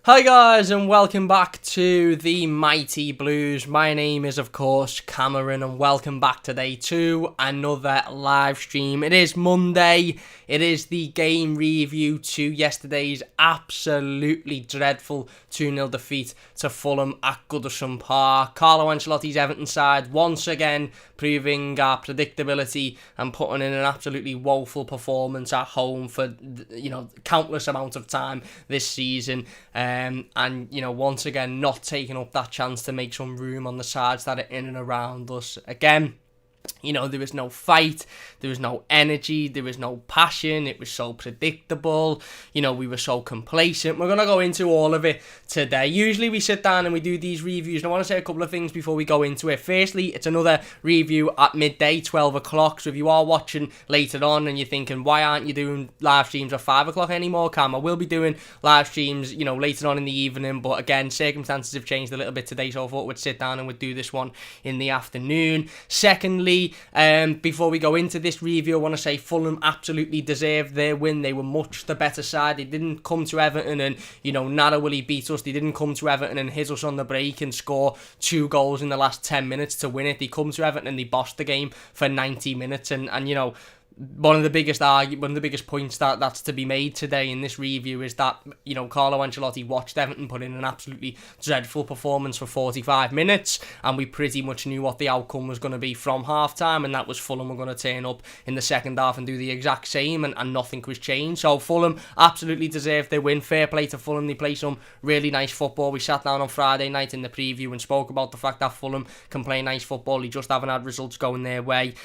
Hi guys and welcome back to the Mighty Blues. My name is of course Cameron and welcome back today to another live stream. It is Monday. It is the game review to yesterday's absolutely dreadful 2-0 defeat to Fulham at Goodison Park. Carlo Ancelotti's Everton side once again proving our predictability and putting in an absolutely woeful performance at home for countless amounts of time this season. And once again not taking up that chance to make some room on the sides that are in and around us. Again, there was no fight, there was no energy, there was no passion, it was so predictable, we were so complacent. We're going to go into all of it today. Usually we sit down and we do these reviews, and I want to say a couple of things before we go into it. Firstly, it's another review at midday, 12 o'clock, so if you are watching later on and you're thinking, why aren't you doing live streams at 5 o'clock anymore, Cam? I will be doing live streams, later on in the evening, but again, circumstances have changed a little bit today, so I thought we'd sit down and we'd do this one in the afternoon. Secondly, before we go into this review, I want to say Fulham absolutely deserved their win. They were much the better side. They didn't come to Everton and, narrowly beat us. They didn't come to Everton and hit us on the break and score 2 goals in the last 10 minutes to win it. They come to Everton and they bossed the game for 90 minutes. And one of the biggest points that's to be made today in this review is that, Carlo Ancelotti watched Everton put in an absolutely dreadful performance for 45 minutes, and we pretty much knew what the outcome was going to be from half-time, and that was Fulham were going to turn up in the second half and do the exact same, and nothing was changed. So Fulham absolutely deserved their win. Fair play to Fulham. They play some really nice football. We sat down on Friday night in the preview and spoke about the fact that Fulham can play nice football. They just haven't had results going their way.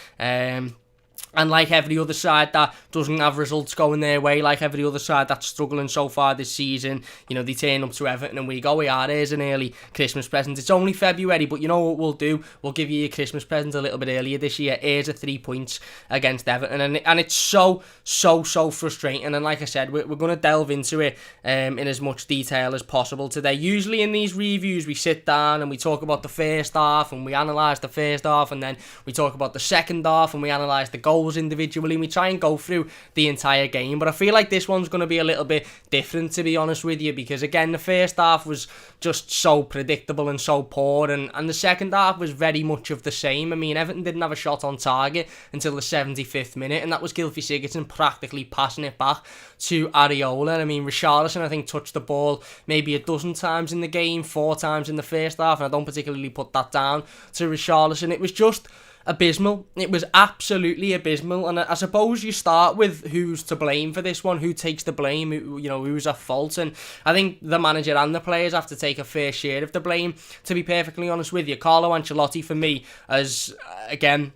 And like every other side that doesn't have results going their way, like every other side that's struggling so far this season, they turn up to Everton and we go, here's an early Christmas present. It's only February, but you know what we'll do? We'll give you your Christmas present a little bit earlier this year. Here's a 3 points against Everton. And it's so frustrating. And like I said, we're going to delve into it in as much detail as possible today. Usually in these reviews, we sit down and we talk about the first half and we analyse the first half, and then we talk about the second half and we analyse the goals individually, and we try and go through the entire game. But I feel like this one's going to be a little bit different, to be honest with you, because again, the first half was just so predictable and so poor, and the second half was very much of the same. I mean, Everton didn't have a shot on target until the 75th minute, and that was Gylfi Sigurdsson practically passing it back to Areola. I mean, Richarlison, I think, touched the ball maybe a dozen times in the game, 4 times in the first half, and I don't particularly put that down to Richarlison. It was just abysmal. It was absolutely abysmal, and I suppose you start with who's to blame for this one, who takes the blame, who's at fault, and I think the manager and the players have to take a fair share of the blame, to be perfectly honest with you. Carlo Ancelotti, for me, as again,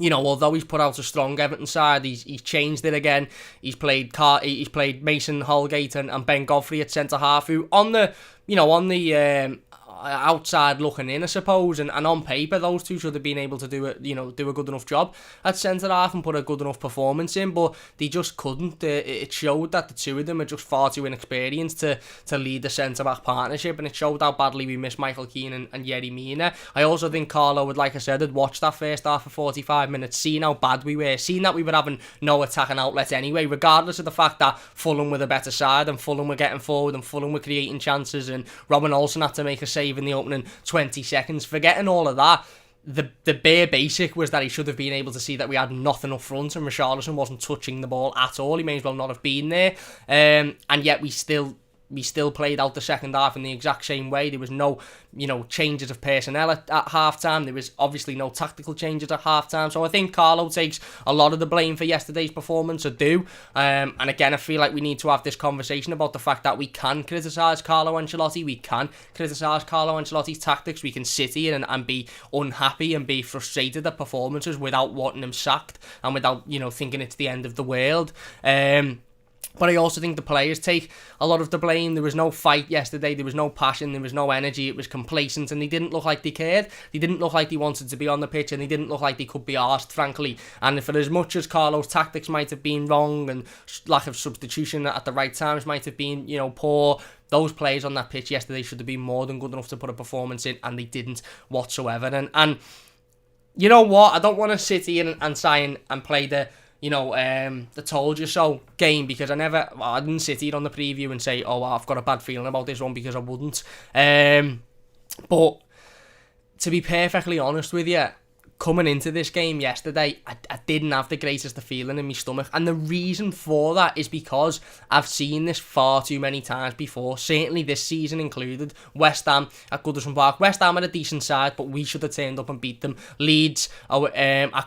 although he's put out a strong Everton side, he's changed it again. He's played Mason Holgate and Ben Godfrey at centre half, who on the outside looking in, I suppose, and on paper those two should have been able to do a good enough job at centre half and put a good enough performance in, but they just couldn't. It showed that the two of them are just far too inexperienced to lead the centre back partnership, and it showed how badly we missed Michael Keane and Yerry Mina. I also think Carlo would, like I said, had watched that first half for 45 minutes, seen how bad we were, seen that we were having no attacking outlet anyway, regardless of the fact that Fulham were the better side and Fulham were getting forward and Fulham were creating chances, and Robin Olsen had to make a save in the opening 20 seconds. Forgetting all of that, the bare basic was that he should have been able to see that we had nothing up front, and Richarlison wasn't touching the ball at all. He may as well not have been there, and yet we still played out the second half in the exact same way. There was no, changes of personnel at half-time. There was obviously no tactical changes at half-time. So I think Carlo takes a lot of the blame for yesterday's performance, I do. And again, I feel like we need to have this conversation about the fact that we can criticise Carlo Ancelotti. We can criticise Carlo Ancelotti's tactics. We can sit here and be unhappy and be frustrated at performances without wanting him sacked and without, thinking it's the end of the world. But I also think the players take a lot of the blame. There was no fight yesterday. There was no passion. There was no energy. It was complacent, and they didn't look like they cared. They didn't look like they wanted to be on the pitch, and they didn't look like they could be arsed, frankly. And for as much as Carlo's tactics might have been wrong and lack of substitution at the right times might have been, poor, those players on that pitch yesterday should have been more than good enough to put a performance in, and they didn't whatsoever. And you know what? I don't want to sit here and sign and play the the told you so game, because I didn't sit here on the preview and say, oh, I've got a bad feeling about this one, because I wouldn't. But to be perfectly honest with you, coming into this game yesterday, I didn't have the greatest of feeling in my stomach. And the reason for that is because I've seen this far too many times before, certainly this season included. West Ham at Goodison Park. West Ham had a decent side, but we should have turned up and beat them. Leeds at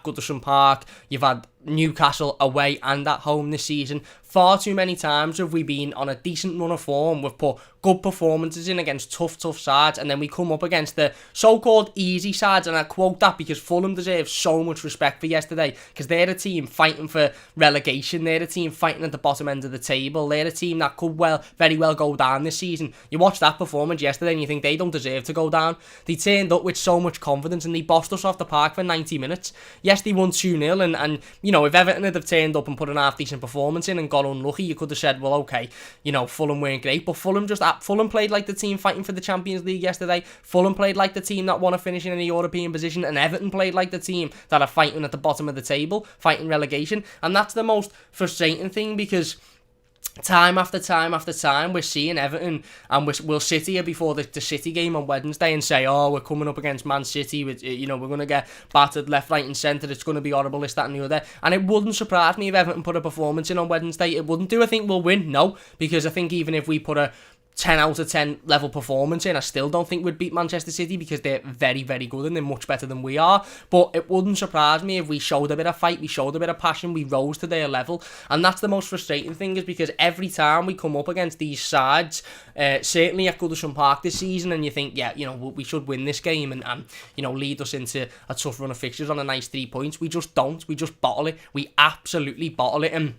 Goodison Park. You've had Newcastle away and at home this season. Far too many times have we been on a decent run of form. We've put good performances in against tough sides, and then we come up against the so-called easy sides, and I quote that because Fulham deserves so much respect for yesterday, because they're a team fighting for relegation. They're a team fighting at the bottom end of the table. They're a team that could very well go down this season. You watch that performance yesterday and you think they don't deserve to go down. They turned up with so much confidence and they bossed us off the park for 90 minutes. Yes, they won 2-0, and if Everton had turned up and put an half-decent performance in and got unlucky, you could have said, well, okay, Fulham weren't great, but Fulham played like the team fighting for the Champions League yesterday. Fulham played like the team that want to finish in a European position, and Everton played like the team that are fighting at the bottom of the table, fighting relegation. And that's the most frustrating thing, because time after time we're seeing Everton, and we'll sit here before the City game on Wednesday and say, oh, we're coming up against Man City, we're going to get battered left, right and centre, it's going to be horrible, this, that and the other. And it wouldn't surprise me if Everton put a performance in on Wednesday. It wouldn't do. I think we'll win, no, because I think even if we put a 10 out of 10 level performance in, I still don't think we'd beat Manchester City, because they're very, very good and they're much better than we are. But it wouldn't surprise me if we showed a bit of fight, we showed a bit of passion, we rose to their level. And that's the most frustrating thing, is because every time we come up against these sides, certainly at Goodison Park this season, and you think, we should win this game and lead us into a tough run of fixtures on a nice 3 points, we just don't. We just bottle it. We absolutely bottle it. And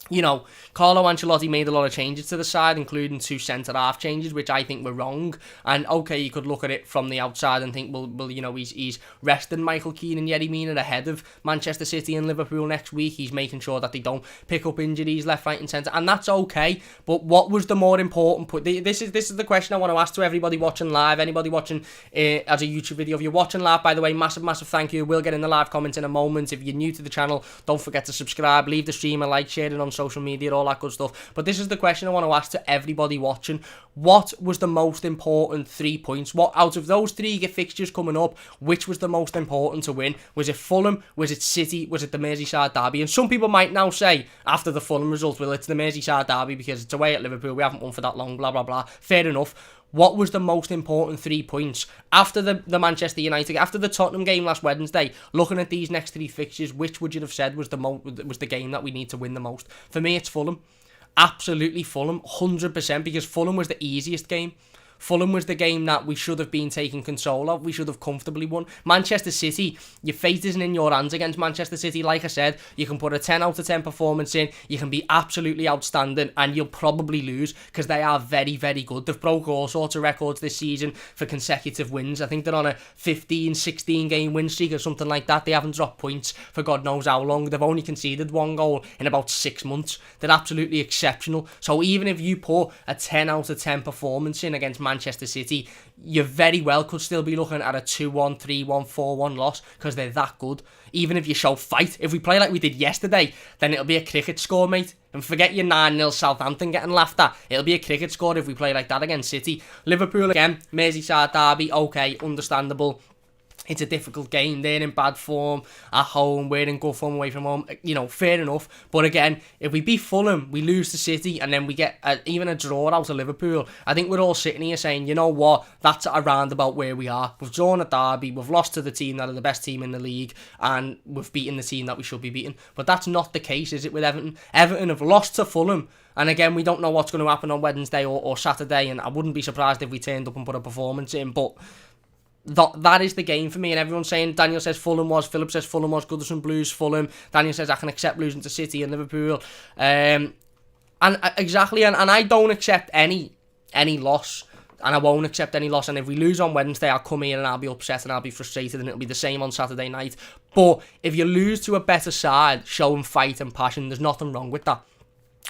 Carlo Ancelotti made a lot of changes to the side, including 2 centre-half changes, which I think were wrong. And okay, you could look at it from the outside and think, well, he's resting Michael Keane and Yerry Mina ahead of Manchester City and Liverpool next week. He's making sure that they don't pick up injuries left, right and centre, and that's okay. But what was the more important point? This is the question I want to ask to everybody watching live, anybody watching as a YouTube video. If you're watching live, by the way, massive thank you. We'll get in the live comments in a moment. If you're new to the channel, don't forget to subscribe, leave the stream a like, share it on social media, all that good stuff. But this is the question I want to ask to everybody watching. What was the most important 3 points? What out of those 3 fixtures coming up, which was the most important to win? Was it Fulham? Was it City? Was it the Merseyside derby? And some people might now say, after the Fulham result, well, it's the Merseyside derby because it's away at Liverpool, we haven't won for that long, blah blah blah. Fair enough. What was the most important 3 points after the Manchester United, after the Tottenham game last Wednesday? Looking at these next 3 fixtures, which would you have said was the game that we need to win the most? For me, it's Fulham. Absolutely Fulham, 100%, because Fulham was the easiest game. Fulham was the game that we should have been taking control of. We should have comfortably won. Manchester City, your fate isn't in your hands against Manchester City. Like I said, you can put a 10 out of 10 performance in, you can be absolutely outstanding, and you'll probably lose, because they are very, very good. They've broke all sorts of records this season for consecutive wins. I think they're on a 15, 16 game win streak or something like that. They haven't dropped points for God knows how long. They've only conceded 1 goal in about 6 months. They're absolutely exceptional. So even if you put a 10 out of 10 performance in against Manchester City, you very well could still be looking at a 2-1, 3-1, 4-1 loss, because they're that good. Even if you show fight, if we play like we did yesterday, then it'll be a cricket score, mate. And forget your 9-0 Southampton getting laughed at. It'll be a cricket score if we play like that against City. Liverpool again, Merseyside derby, okay, understandable. It's a difficult game. They're in bad form at home. We're in good form away from home. Fair enough. But again, if we beat Fulham, we lose to City, and then we get even a draw out of Liverpool, I think we're all sitting here saying, you know what, that's around about where we are. We've drawn a derby, we've lost to the team that are the best team in the league, and we've beaten the team that we should be beating. But that's not the case, is it, with Everton? Everton have lost to Fulham. And again, we don't know what's going to happen on Wednesday or Saturday, and I wouldn't be surprised if we turned up and put a performance in. But that is the game for me. And everyone's saying, Daniel says Fulham was, Philip says Fulham was, Goodison Blues, Fulham. Daniel says I can accept losing to City and Liverpool. Exactly, and I don't accept any loss. And I won't accept any loss. And if we lose on Wednesday, I'll come here and I'll be upset and I'll be frustrated, and it'll be the same on Saturday night. But if you lose to a better side, showing fight and passion, there's nothing wrong with that.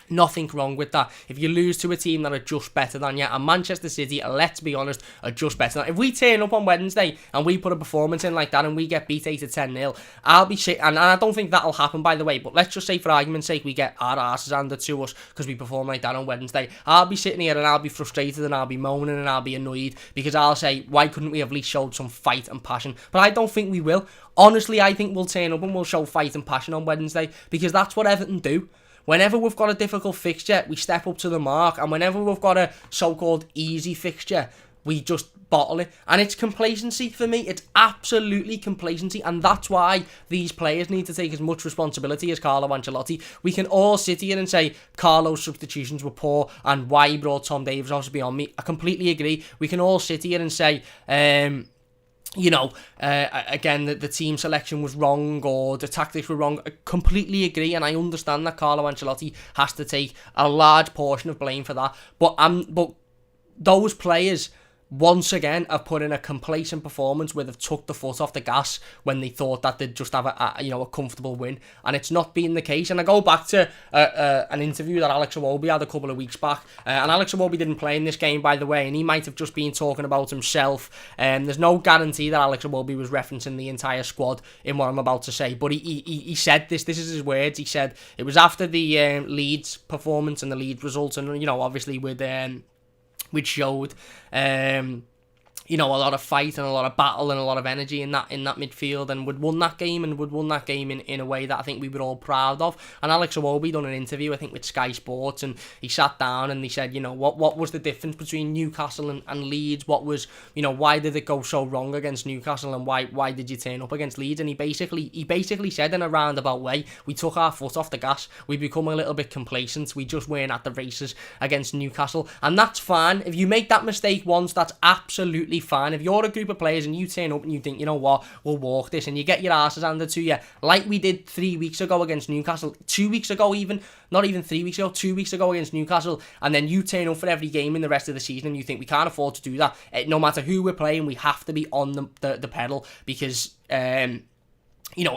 Nothing wrong with that. If you lose to a team that are just better than you, and Manchester City, let's be honest, are just better than you. If we turn up on Wednesday and we put a performance in like that and we get beat 8-10-0, I'll be shit. And I don't think that'll happen, by the way, but let's just say for argument's sake we get our arses handed to us because we perform like that on Wednesday. I'll be sitting here and I'll be frustrated and I'll be moaning and I'll be annoyed because I'll say, why couldn't we have at least showed some fight and passion? But I don't think we will. Honestly, I think we'll turn up and we'll show fight and passion on Wednesday because that's what Everton do. Whenever we've got a difficult fixture, we step up to the mark. And whenever we've got a so-called easy fixture, we just bottle it. And it's complacency for me. It's absolutely complacency. And that's why these players need to take as much responsibility as Carlo Ancelotti. We can all sit here and say Carlo's substitutions were poor and why he brought Tom Davies off beyond me. I completely agree. We can all sit here and say... again, the team selection was wrong or the tactics were wrong. I completely agree, and I understand that Carlo Ancelotti has to take a large portion of blame for that. But those players, once again, have put in a complacent performance where they've took the foot off the gas when they thought that they'd just have a comfortable win, and it's not been the case. And I go back to an interview that Alex Iwobi had a couple of weeks back, and Alex Iwobi didn't play in this game, by the way, and he might have just been talking about himself. There's no guarantee that Alex Iwobi was referencing the entire squad in what I'm about to say, but he said this is his words. He said it was after the Leeds performance and the Leeds results, and obviously which showed a lot of fight and a lot of battle and a lot of energy in that midfield, and would won that game in a way that I think we were all proud of. And Alex Iwobi done an interview, I think, with Sky Sports, and he sat down and he said, what was the difference between Newcastle and Leeds? What was, why did it go so wrong against Newcastle, and why did you turn up against Leeds? And he basically said in a roundabout way, we took our foot off the gas, we become a little bit complacent, we just weren't at the races against Newcastle, and that's fine. If you make that mistake once, that's absolutely fine. If you're a group of players and you turn up and you think, you know what, we'll walk this, and you get your asses handed to you, like we did 3 weeks ago against Newcastle, 2 weeks ago even, not even 3 weeks ago, 2 weeks ago against Newcastle, and then you turn up for every game in the rest of the season and you think we can't afford to do that. No matter who we're playing, we have to be on the pedal because...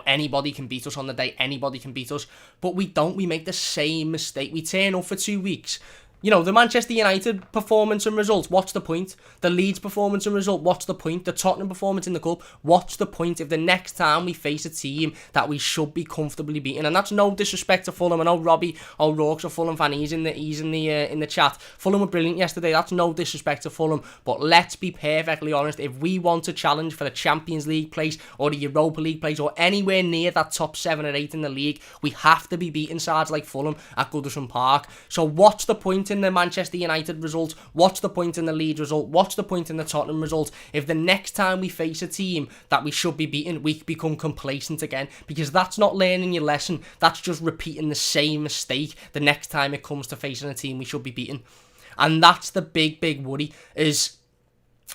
anybody can beat us on the day, anybody can beat us, but we don't. We make the same mistake. We turn up for 2 weeks. The Manchester United performance and results, what's the point? The Leeds performance and result, what's the point? The Tottenham performance in the cup, what's the point if the next time we face a team that we should be comfortably beating? And that's no disrespect to Fulham. I know Robbie O'Rourke's a Fulham fan. He's in the chat. Fulham were brilliant yesterday. That's no disrespect to Fulham. But let's be perfectly honest. If we want to challenge for the Champions League place or the Europa League place or anywhere near that top 7 or 8 in the league, we have to be beating sides like Fulham at Goodison Park. So what's the point in the Manchester United result? What's the point in the Leeds result? What's the point in the Tottenham result if the next time we face a team that we should be beating, we become complacent again? Because that's not learning your lesson. That's just repeating the same mistake the next time it comes to facing a team we should be beating. And that's the big worry, is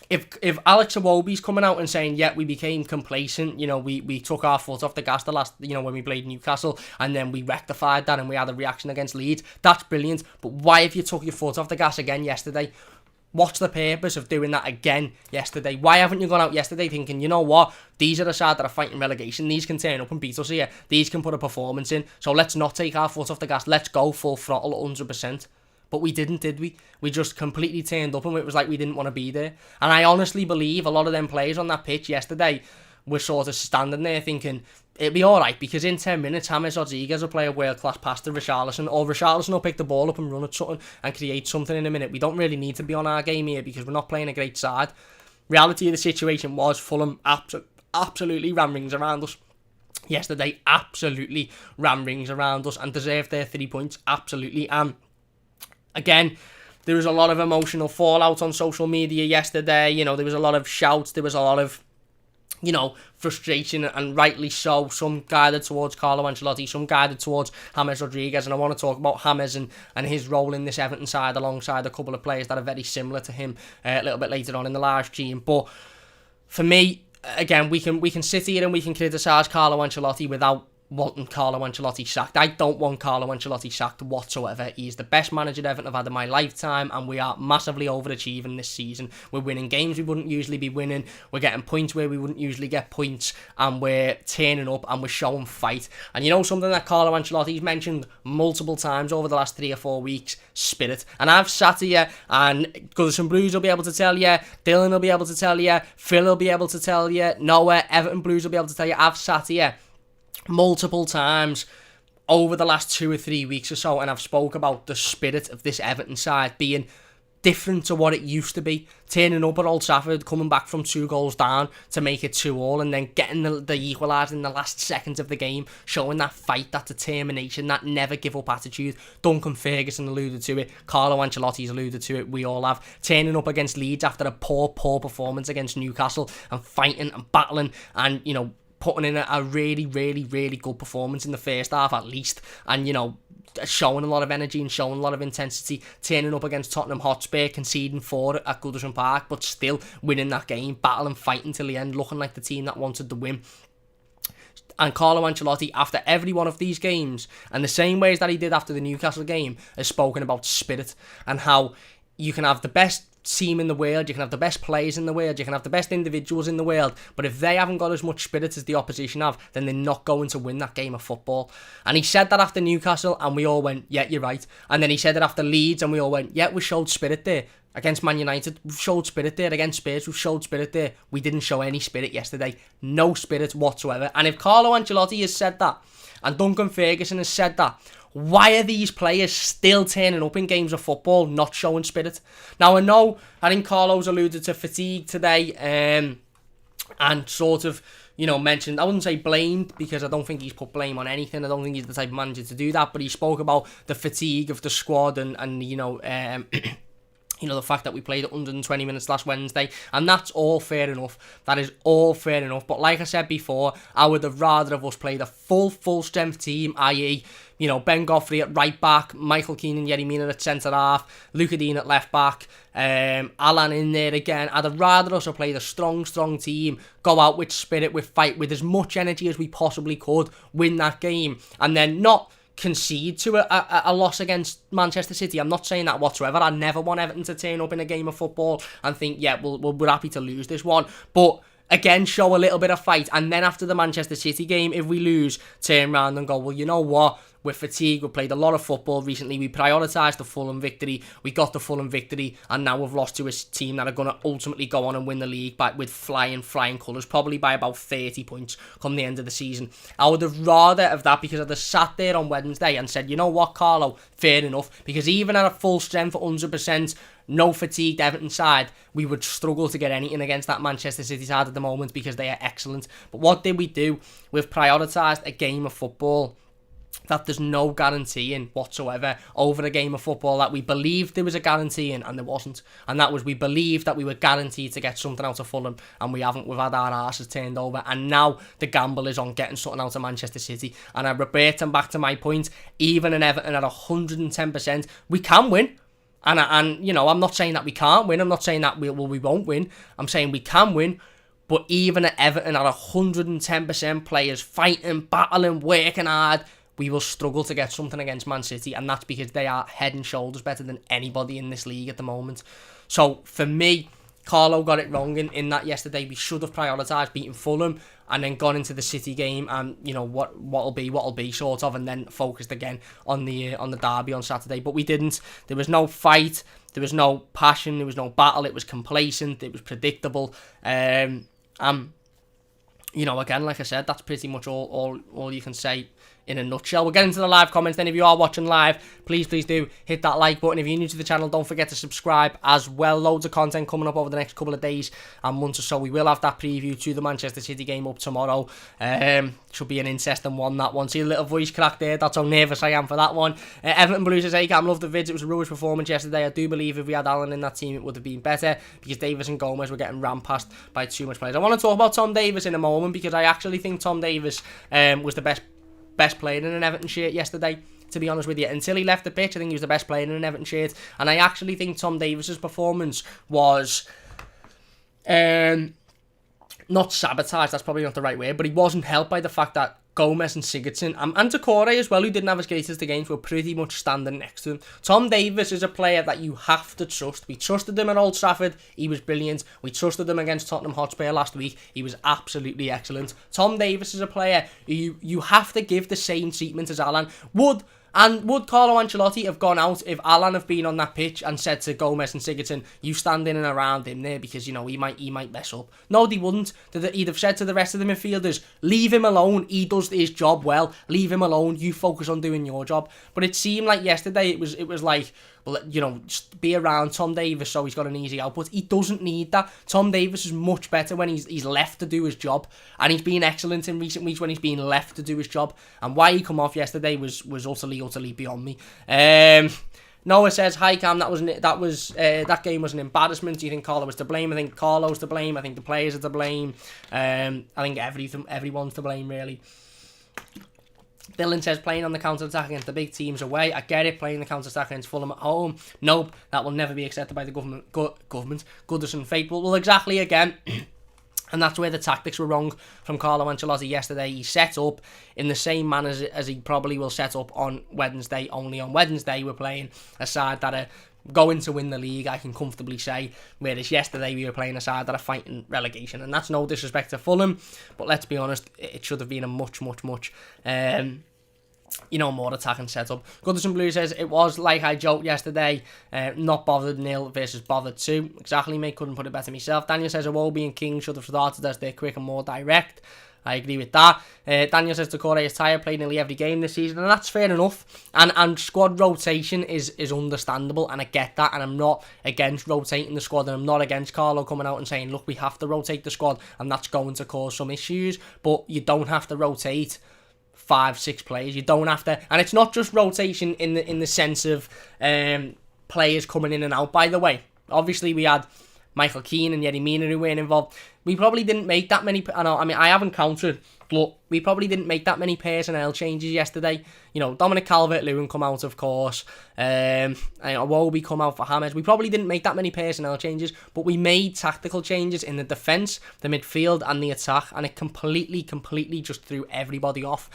if Alex Iwobi's coming out and saying, yeah, we became complacent, we took our foot off the gas the last, when we played Newcastle, and then we rectified that and we had a reaction against Leeds, that's brilliant. But why have you took your foot off the gas again yesterday? What's the purpose of doing that again yesterday? Why haven't you gone out yesterday thinking, you know what, these are the side that are fighting relegation, these can turn up and beat us here, these can put a performance in, so let's not take our foot off the gas, let's go full throttle 100%. But we didn't, did we? We just completely turned up and it was like we didn't want to be there. And I honestly believe a lot of them players on that pitch yesterday were sort of standing there thinking, it'll be alright because in 10 minutes James Rodriguez will play a world-class pass to Richarlison, or Richarlison will pick the ball up and run at something and create something in a minute. We don't really need to be on our game here because we're not playing a great side. Reality of the situation was Fulham absolutely ran rings around us yesterday, absolutely ran rings around us and deserved their 3 points, absolutely. Again, there was a lot of emotional fallout on social media yesterday. There was a lot of shouts. There was a lot of, frustration, and rightly so. Some guided towards Carlo Ancelotti, some guided towards James Rodriguez. And I want to talk about James and his role in this Everton side alongside a couple of players that are very similar to him a little bit later on in the live stream. But for me, again, we can sit here and we can criticise Carlo Ancelotti without wanting Carlo Ancelotti sacked. I don't want Carlo Ancelotti sacked whatsoever. He's the best manager Everton have had in my lifetime, and we are massively overachieving this season. We're winning games we wouldn't usually be winning. We're getting points where we wouldn't usually get points, and we're turning up and we're showing fight. And you know something that Carlo Ancelotti's mentioned multiple times over the last 3 or 4 weeks? Spirit. And I've sat here, and Goodison Blues will be able to tell you, Dylan will be able to tell you, Phil will be able to tell you, Noah, Everton Blues will be able to tell you. I've sat here multiple times over the last 2 or 3 weeks or so, and I've spoke about the spirit of this Everton side being different to what it used to be. Turning up at Old Trafford, coming back from 2 goals down to make it 2-2, and then getting the equaliser in the last seconds of the game, showing that fight, that determination, that never give up attitude. Duncan Ferguson alluded to it, Carlo Ancelotti's alluded to it, we all have. Turning up against Leeds after a poor performance against Newcastle, and fighting and battling, and, you know, putting in a really, really, really good performance in the first half at least, and, you know, showing a lot of energy and showing a lot of intensity, turning up against Tottenham Hotspur, conceding 4 at Goodison Park, but still winning that game, battling, fighting till the end, looking like the team that wanted the win. And Carlo Ancelotti, after every one of these games, and the same ways that he did after the Newcastle game, has spoken about spirit, and how you can have the best team in the world, you can have the best players in the world, you can have the best individuals in the world, but if they haven't got as much spirit as the opposition have, then they're not going to win that game of football. And he said that after Newcastle, and we all went, yeah, you're right. And then he said it after Leeds, and we all went, yeah, we showed spirit there. Against Man United, we've showed spirit there. Against Spurs, we've showed spirit there. We didn't show any spirit yesterday. No spirit whatsoever. And if Carlo Ancelotti has said that, and Duncan Ferguson has said that, why are these players still turning up in games of football, not showing spirit? Now, I think Carlo's alluded to fatigue today, and sort of, you know, mentioned, I wouldn't say blamed, because I don't think he's put blame on anything. I don't think he's the type of manager to do that, but he spoke about the fatigue of the squad and you know, you know, the fact that we played 120 minutes last Wednesday, and that's all fair enough. That is all fair enough. But like I said before, I would have rather of us played a full strength team, i.e., you know, Ben Godfrey at right back, Michael Keane and Yerry Mina at centre half, Luca Dean at left back, Alan in there again. I'd have rather us have played a strong team, go out with spirit, with fight, with as much energy as we possibly could, win that game, and then not concede to a loss against Manchester City. I'm not saying that whatsoever. I never want Everton to turn up in a game of football and think, yeah, we're happy to lose this one. But again, show a little bit of fight, and then after the Manchester City game, if we lose, turn around and go, well, you know what? We're fatigued, we've played a lot of football recently, we prioritised the Fulham victory, we got the Fulham victory, and now we've lost to a team that are going to ultimately go on and win the league with flying colours, probably by about 30 points come the end of the season. I would have rather of that, because I'd have sat there on Wednesday and said, you know what, Carlo, fair enough, because even at a full strength at 100%, no fatigued Everton side, we would struggle to get anything against that Manchester City side at the moment, because they are excellent. But what did we do? We've prioritised a game of football that there's no guarantee in whatsoever over a game of football that we believed there was a guarantee in, and there wasn't. And that was, we believed that we were guaranteed to get something out of Fulham, and we haven't. We've had our arses turned over, and now the gamble is on getting something out of Manchester City. And I reverting back to my point, even in Everton at 110%, we can win. And you know, I'm not saying that we can't win. I'm not saying that we won't win. I'm saying we can win. But even at Everton at 110%, players fighting, battling, working hard, we will struggle to get something against Man City, and that's because they are head and shoulders better than anybody in this league at the moment. So for me, Carlo got it wrong in that yesterday. We should have prioritised beating Fulham and then gone into the City game, and you know what'll be sort of, and then focused again on the derby on Saturday. But we didn't. There was no fight, there was no passion, there was no battle. It was complacent, it was predictable. You know, again, like I said, that's pretty much all you can say in a nutshell. We'll get into the live comments then. If you are watching live, please do hit that like button. If you're new to the channel, don't forget to subscribe as well. Loads of content coming up over the next couple of days and months or so. We will have that preview to the Manchester City game up tomorrow. Should be an interesting one, that one. See a little voice crack there, that's how nervous I am for that one. Everton Blues says, hey Cam, love the vids. It was a rubbish performance yesterday. I do believe if we had Allen in that team, it would have been better, because Davis and Gomez were getting rammed past by too much players. I want to talk about Tom Davis in a moment, because I actually think Tom Davis was the best player in an Everton shirt yesterday, to be honest with you. Until he left the pitch, I think he was the best player in an Everton shirt, and I actually think Tom Davis's performance was not sabotaged, that's probably not the right word, but he wasn't helped by the fact that Gomez and Sigurdsson, and Decore as well, who didn't have his greatest of games, were pretty much standing next to him. Tom Davies is a player that you have to trust. We trusted him at Old Trafford, he was brilliant. We trusted him against Tottenham Hotspur last week, he was absolutely excellent. Tom Davies is a player who you have to give the same treatment as Alan. Would Carlo Ancelotti have gone out if Alan have been on that pitch and said to Gomez and Sigurdsson, you stand in and around him there because, you know, he might mess up? No, they wouldn't. He'd have said to the rest of the midfielders, leave him alone, he does his job well, leave him alone, you focus on doing your job. But it seemed like yesterday it was like, well, you know, just be around Tom Davies so he's got an easy output. He doesn't need that. Tom Davies is much better when he's left to do his job, and he's been excellent in recent weeks when he's been left to do his job. And why he come off yesterday was utterly beyond me. Noah says, hi Cam, that game was an embarrassment. Do you think Carlo was to blame? I think Carlo's to blame. I think the players are to blame. I think everyone's to blame, really. Dylan says, playing on the counter-attack against the big teams away. I get it, playing the counter-attack against Fulham at home. Nope, that will never be accepted by the government. Goodison faithful. Well, exactly, again. And that's where the tactics were wrong from Carlo Ancelotti yesterday. He set up in the same manner as he probably will set up on Wednesday. Only on Wednesday we're playing a side that are going to win the league, I can comfortably say. Whereas yesterday we were playing a side that are fighting relegation. And that's no disrespect to Fulham, but let's be honest, it should have been a much more attacking setup. Goodison Blue says, it was like I joked yesterday, not bothered 0 versus bothered 2. Exactly, mate, couldn't put it better myself. Daniel says, Iwobi and King should have started as they're quick and more direct. I agree with that. Daniel says Decore is tired, played nearly every game this season, and that's fair enough. And squad rotation is understandable, and I get that, and I'm not against rotating the squad, and I'm not against Carlo coming out and saying, look, we have to rotate the squad, and that's going to cause some issues, but you don't have to rotate 5-6 players. You don't have to, and it's not just rotation in the sense of players coming in and out. By the way, obviously we had Michael Keane and Yerry Mina who weren't involved. We probably didn't make that many. I haven't counted, but we probably didn't make that many personnel changes yesterday. You know, Dominic Calvert-Lewin come out, of course. Iwobi come out for James. We probably didn't make that many personnel changes, but we made tactical changes in the defence, the midfield, and the attack, and it completely just threw everybody off.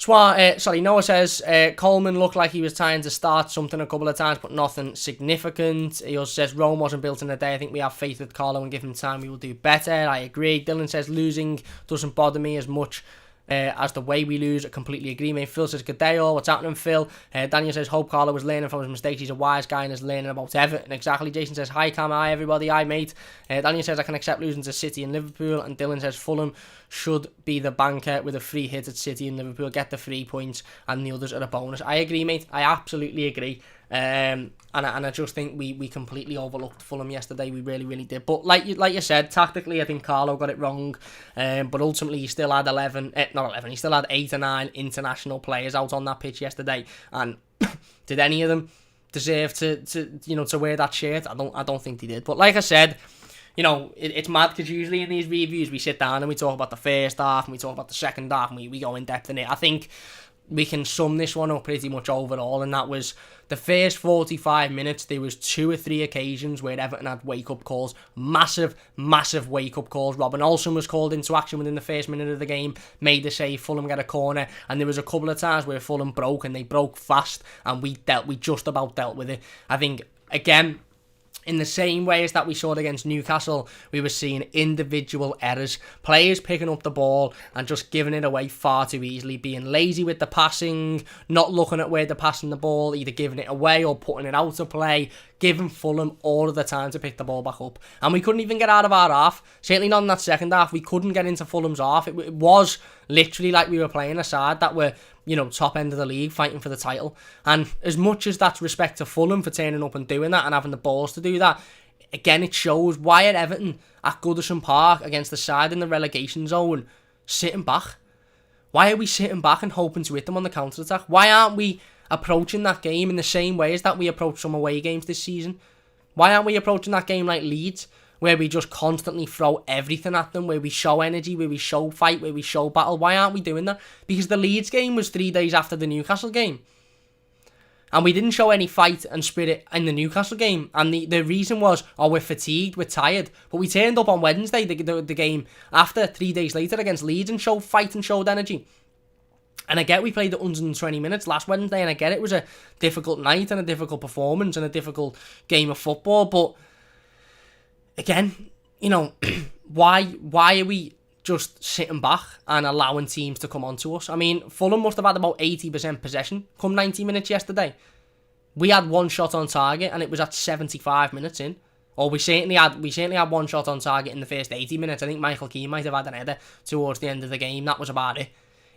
Noah says, Coleman looked like he was trying to start something a couple of times, but nothing significant. He also says, Rome wasn't built in a day. I think we have faith with Carlo and give him time, we will do better. I agree. Dylan says, losing doesn't bother me as much as the way we lose. I completely agree, mate. Phil says, good day all. What's happening, Phil? Daniel says, hope Carlo was learning from his mistakes. He's a wise guy and is learning about Everton. Exactly. Jason says, hi Cam, hi everybody, hi mate. Daniel says, I can accept losing to City and Liverpool. And Dylan says, Fulham should be the banker with a free hit at City and Liverpool, get the 3 points, and the others are a bonus. I agree, mate. I absolutely agree. And I just think we completely overlooked Fulham yesterday. We really did. But like you said, tactically, I think Carlo got it wrong. But ultimately, he still had he still had 8 or 9 international players out on that pitch yesterday. And did any of them deserve to wear that shirt? I don't think they did. But like I said, you know, it's mad because usually in these reviews we sit down and we talk about the first half and we talk about the second half and we go in depth in it. I think we can sum this one up pretty much overall, and that was the first 45 minutes. There was 2 or 3 occasions where Everton had wake-up calls, massive wake-up calls. Robin Olsen was called into action within the first minute of the game, made the save, Fulham got a corner, and there was a couple of times where Fulham broke, and they broke fast, and we just about dealt with it. I think, again, in the same way as that we saw it against Newcastle, we were seeing individual errors. Players picking up the ball and just giving it away far too easily, being lazy with the passing, not looking at where they're passing the ball, either giving it away or putting it out of play, giving Fulham all of the time to pick the ball back up. And we couldn't even get out of our half. Certainly not in that second half. We couldn't get into Fulham's half. It was literally like we were playing a side that were, top end of the league, fighting for the title. And as much as that's respect to Fulham for turning up and doing that and having the balls to do that, again, it shows why at Everton, at Goodison Park, against the side in the relegation zone, sitting back. Why are we sitting back and hoping to hit them on the counter-attack? Why aren't we approaching that game in the same way as that we approach some away games this season? Why aren't we approaching that game like Leeds, where we just constantly throw everything at them, where we show energy, where we show fight, where we show battle? Why aren't we doing that? Because the Leeds game was 3 days after the Newcastle game. And we didn't show any fight and spirit in the Newcastle game. And the reason was, we're fatigued, we're tired. But we turned up on Wednesday, the game after, 3 days later against Leeds, and showed fight and showed energy. And I get we played 120 minutes last Wednesday, and I get it was a difficult night and a difficult performance and a difficult game of football. But again, why are we just sitting back and allowing teams to come onto us? I mean, Fulham must have had about 80% possession come 90 minutes yesterday. We had one shot on target, and it was at 75 minutes in. Or we certainly had one shot on target in the first 80 minutes. I think Michael Keane might have had an header towards the end of the game. That was about it.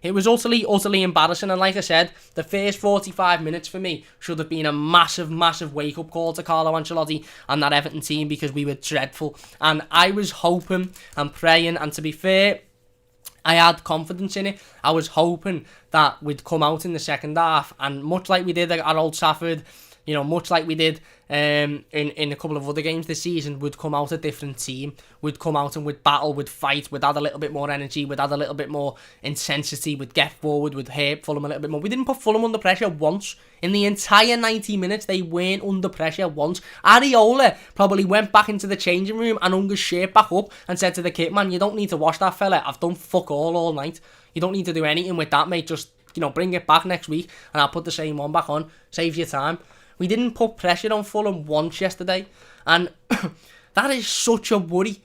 It was utterly embarrassing, and like I said, the first 45 minutes for me should have been a massive, massive wake-up call to Carlo Ancelotti and that Everton team, because we were dreadful. And I was hoping and praying, and to be fair, I had confidence in it. I was hoping that we'd come out in the second half, and much like we did at Old Trafford, much like we did in a couple of other games this season, we'd come out a different team. We'd come out and we'd battle, we'd fight, we'd add a little bit more energy, we'd add a little bit more intensity, we'd get forward, we'd hurt Fulham a little bit more. We didn't put Fulham under pressure once. In the entire 90 minutes, they weren't under pressure once. Areola probably went back into the changing room and hung his shirt back up and said to the kit man, "You don't need to wash that, fella. I've done fuck all night. You don't need to do anything with that, mate. Just, bring it back next week and I'll put the same one back on. Saves you time." We didn't put pressure on Fulham once yesterday, and that is such a worry,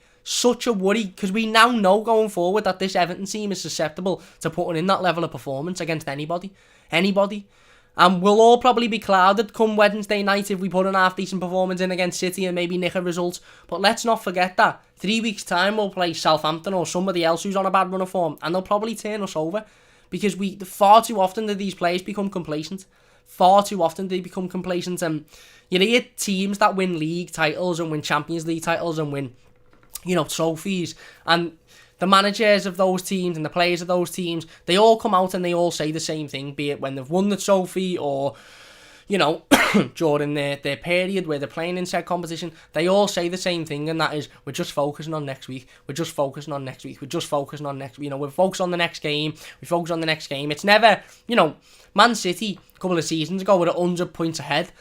because we now know going forward that this Everton team is susceptible to putting in that level of performance against anybody, and we'll all probably be clouded come Wednesday night if we put an half-decent performance in against City and maybe nick a result. But let's not forget that 3 weeks' time we'll play Southampton or somebody else who's on a bad run of form, and they'll probably turn us over, because far too often do these players become complacent. Far too often they become complacent, and you hear teams that win league titles and win Champions League titles and win, trophies, and the managers of those teams and the players of those teams, they all come out and they all say the same thing, be it when they've won the trophy or, during their period where they're playing in said competition. They all say the same thing, and that is, we're just focusing on next week. We're just focusing on next week. We're just focusing on next, we're focused on the next game. We focus on the next game. It's never, Man City, a couple of seasons ago, were 100 points ahead.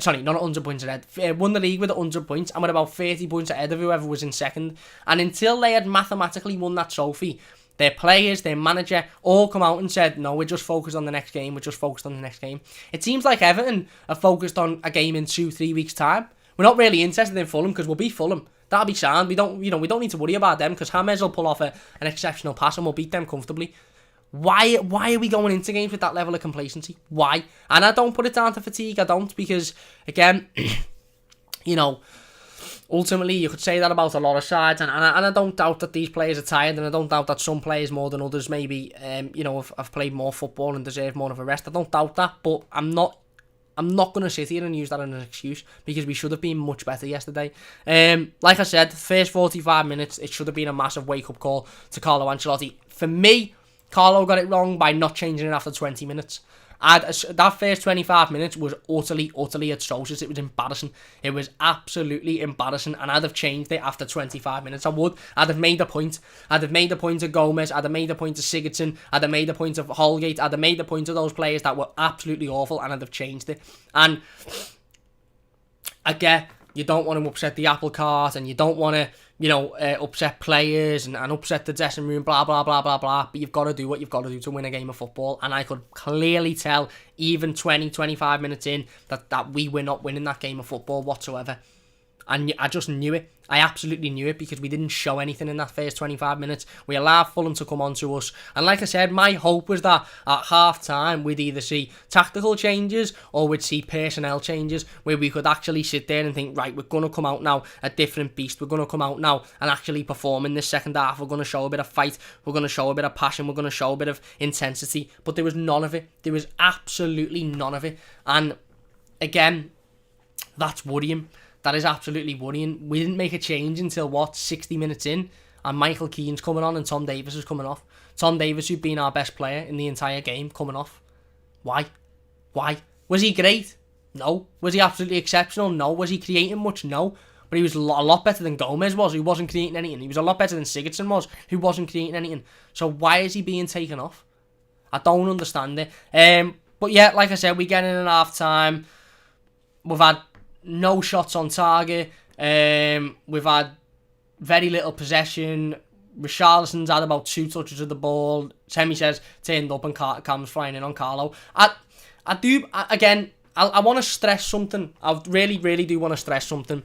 Sorry, not 100 points ahead. Won the league with 100 points and were about 30 points ahead of whoever was in second. And until they had mathematically won that trophy, their players, their manager, all come out and said, "No, we're just focused on the next game. We're just focused on the next game." It seems like Everton are focused on a game in 2-3 weeks' time. We're not really interested in Fulham, because we'll beat Fulham. That'll be sound. We don't need to worry about them, because James will pull off an exceptional pass and we'll beat them comfortably. Why are we going into games with that level of complacency? Why? And I don't put it down to fatigue. I don't, because again, ultimately, you could say that about a lot of sides, and I don't doubt that these players are tired, and I don't doubt that some players more than others maybe, have played more football and deserve more of a rest. I don't doubt that, but I'm not going to sit here and use that as an excuse, because we should have been much better yesterday. Like I said, first 45 minutes, it should have been a massive wake-up call to Carlo Ancelotti. For me, Carlo got it wrong by not changing it after 20 minutes. That first 25 minutes was utterly atrocious. It was embarrassing. It was absolutely embarrassing, and I'd have changed it after 25 minutes. I would. I'd have made a point. I'd have made a point of Gomez. I'd have made a point of Sigurdsson. I'd have made a point of Holgate. I'd have made a point of those players that were absolutely awful, and I'd have changed it. And I get you don't want to upset the apple cart, and you don't want to, upset players and upset the dressing room, blah, blah, blah, blah, blah. But you've got to do what you've got to do to win a game of football. And I could clearly tell, even 20, 25 minutes in, that we were not winning that game of football whatsoever. And I just knew it. I absolutely knew it, because we didn't show anything in that first 25 minutes. We allowed Fulham to come on to us. And like I said, my hope was that at half-time we'd either see tactical changes or we'd see personnel changes, where we could actually sit there and think, right, we're going to come out now a different beast. We're going to come out now and actually perform in this second half. We're going to show a bit of fight. We're going to show a bit of passion. We're going to show a bit of intensity. But there was none of it. There was absolutely none of it. And again, that's worrying. That is absolutely worrying. We didn't make a change until, 60 minutes in, and Michael Keane's coming on and Tom Davies is coming off. Tom Davies, who'd been our best player in the entire game, coming off. Why? Was he great? No. Was he absolutely exceptional? No. Was he creating much? No. But he was a lot better than Gomez was, who wasn't creating anything. He was a lot better than Sigurdsson was, who wasn't creating anything. So why is he being taken off? I don't understand it. But yeah, like I said, we get in at half time. We've had no shots on target. We've had very little possession. Richarlison's had about 2 touches of the ball. Semi says turned up and Cam's flying in on Carlo. I want to stress something. I really, really do want to stress something.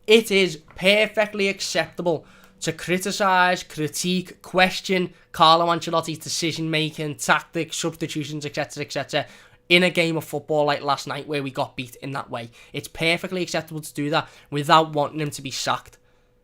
It is perfectly acceptable to criticise, critique, question Carlo Ancelotti's decision-making, tactics, substitutions, etc., etc., in a game of football like last night where we got beat in that way. It's perfectly acceptable to do that without wanting him to be sacked.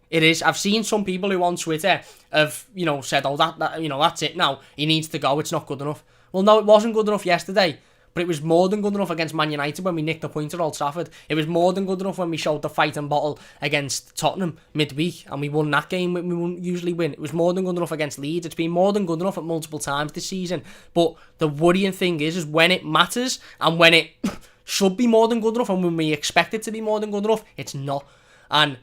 It is. I've seen some people who on Twitter have, said, that's it now. He needs to go. It's not good enough. Well, no, it wasn't good enough yesterday. But it was more than good enough against Man United when we nicked a point at Old Trafford. It was more than good enough when we showed the fighting bottle against Tottenham midweek and we won that game when we wouldn't usually win. It was more than good enough against Leeds. It's been more than good enough at multiple times this season. But the worrying thing is when it matters and when it should be more than good enough and when we expect it to be more than good enough, it's not. And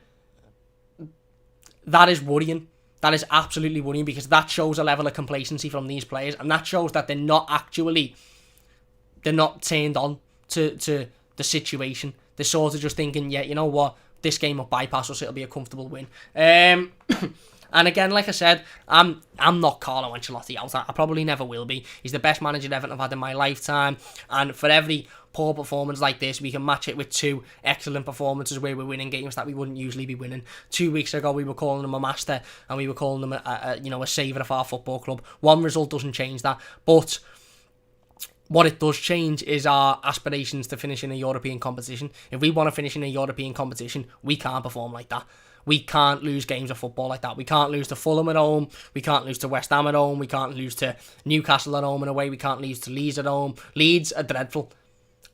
that is worrying. That is absolutely worrying because that shows a level of complacency from these players and that shows that they're not turned on to the situation. They're sort of just thinking, yeah, you know what, this game will bypass us, it'll be a comfortable win. And again, like I said, I'm not Carlo Ancelotti out. I probably never will be. He's the best manager Everton have had in my lifetime. And for every poor performance like this, we can match it with 2 excellent performances where we're winning games that we wouldn't usually be winning. 2 weeks ago, we were calling him a master and we were calling him a saviour of our football club. One result doesn't change that. But what it does change is our aspirations to finish in a European competition. If we want to finish in a European competition, we can't perform like that. We can't lose games of football like that. We can't lose to Fulham at home. We can't lose to West Ham at home. We can't lose to Newcastle at home and away. We can't lose to Leeds at home. Leeds are dreadful.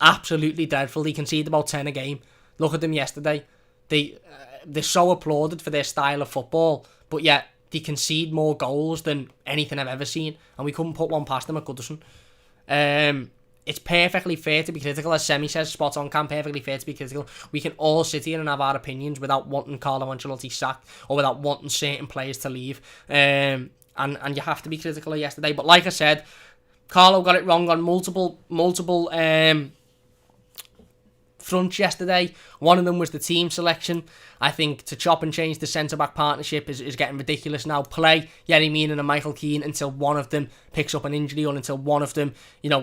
Absolutely dreadful. They concede about 10 a game. Look at them yesterday. They're so applauded for their style of football, but yet they concede more goals than anything I've ever seen, and we couldn't put one past them at Goodison. It's perfectly fair to be critical, as Semi says, spot on, perfectly fair to be critical. We can all sit here and have our opinions without wanting Carlo Ancelotti sacked or without wanting certain players to leave. And you have to be critical of yesterday. But like I said, Carlo got it wrong on multiple fronts yesterday. One of them was the team selection. I think to chop and change the centre-back partnership is getting ridiculous now. Play Yerry Mina and Michael Keane until one of them picks up an injury or until one of them,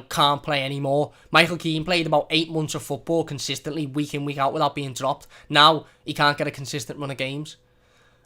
can't play anymore. Michael Keane played about 8 months of football consistently, week in, week out, without being dropped. Now, he can't get a consistent run of games.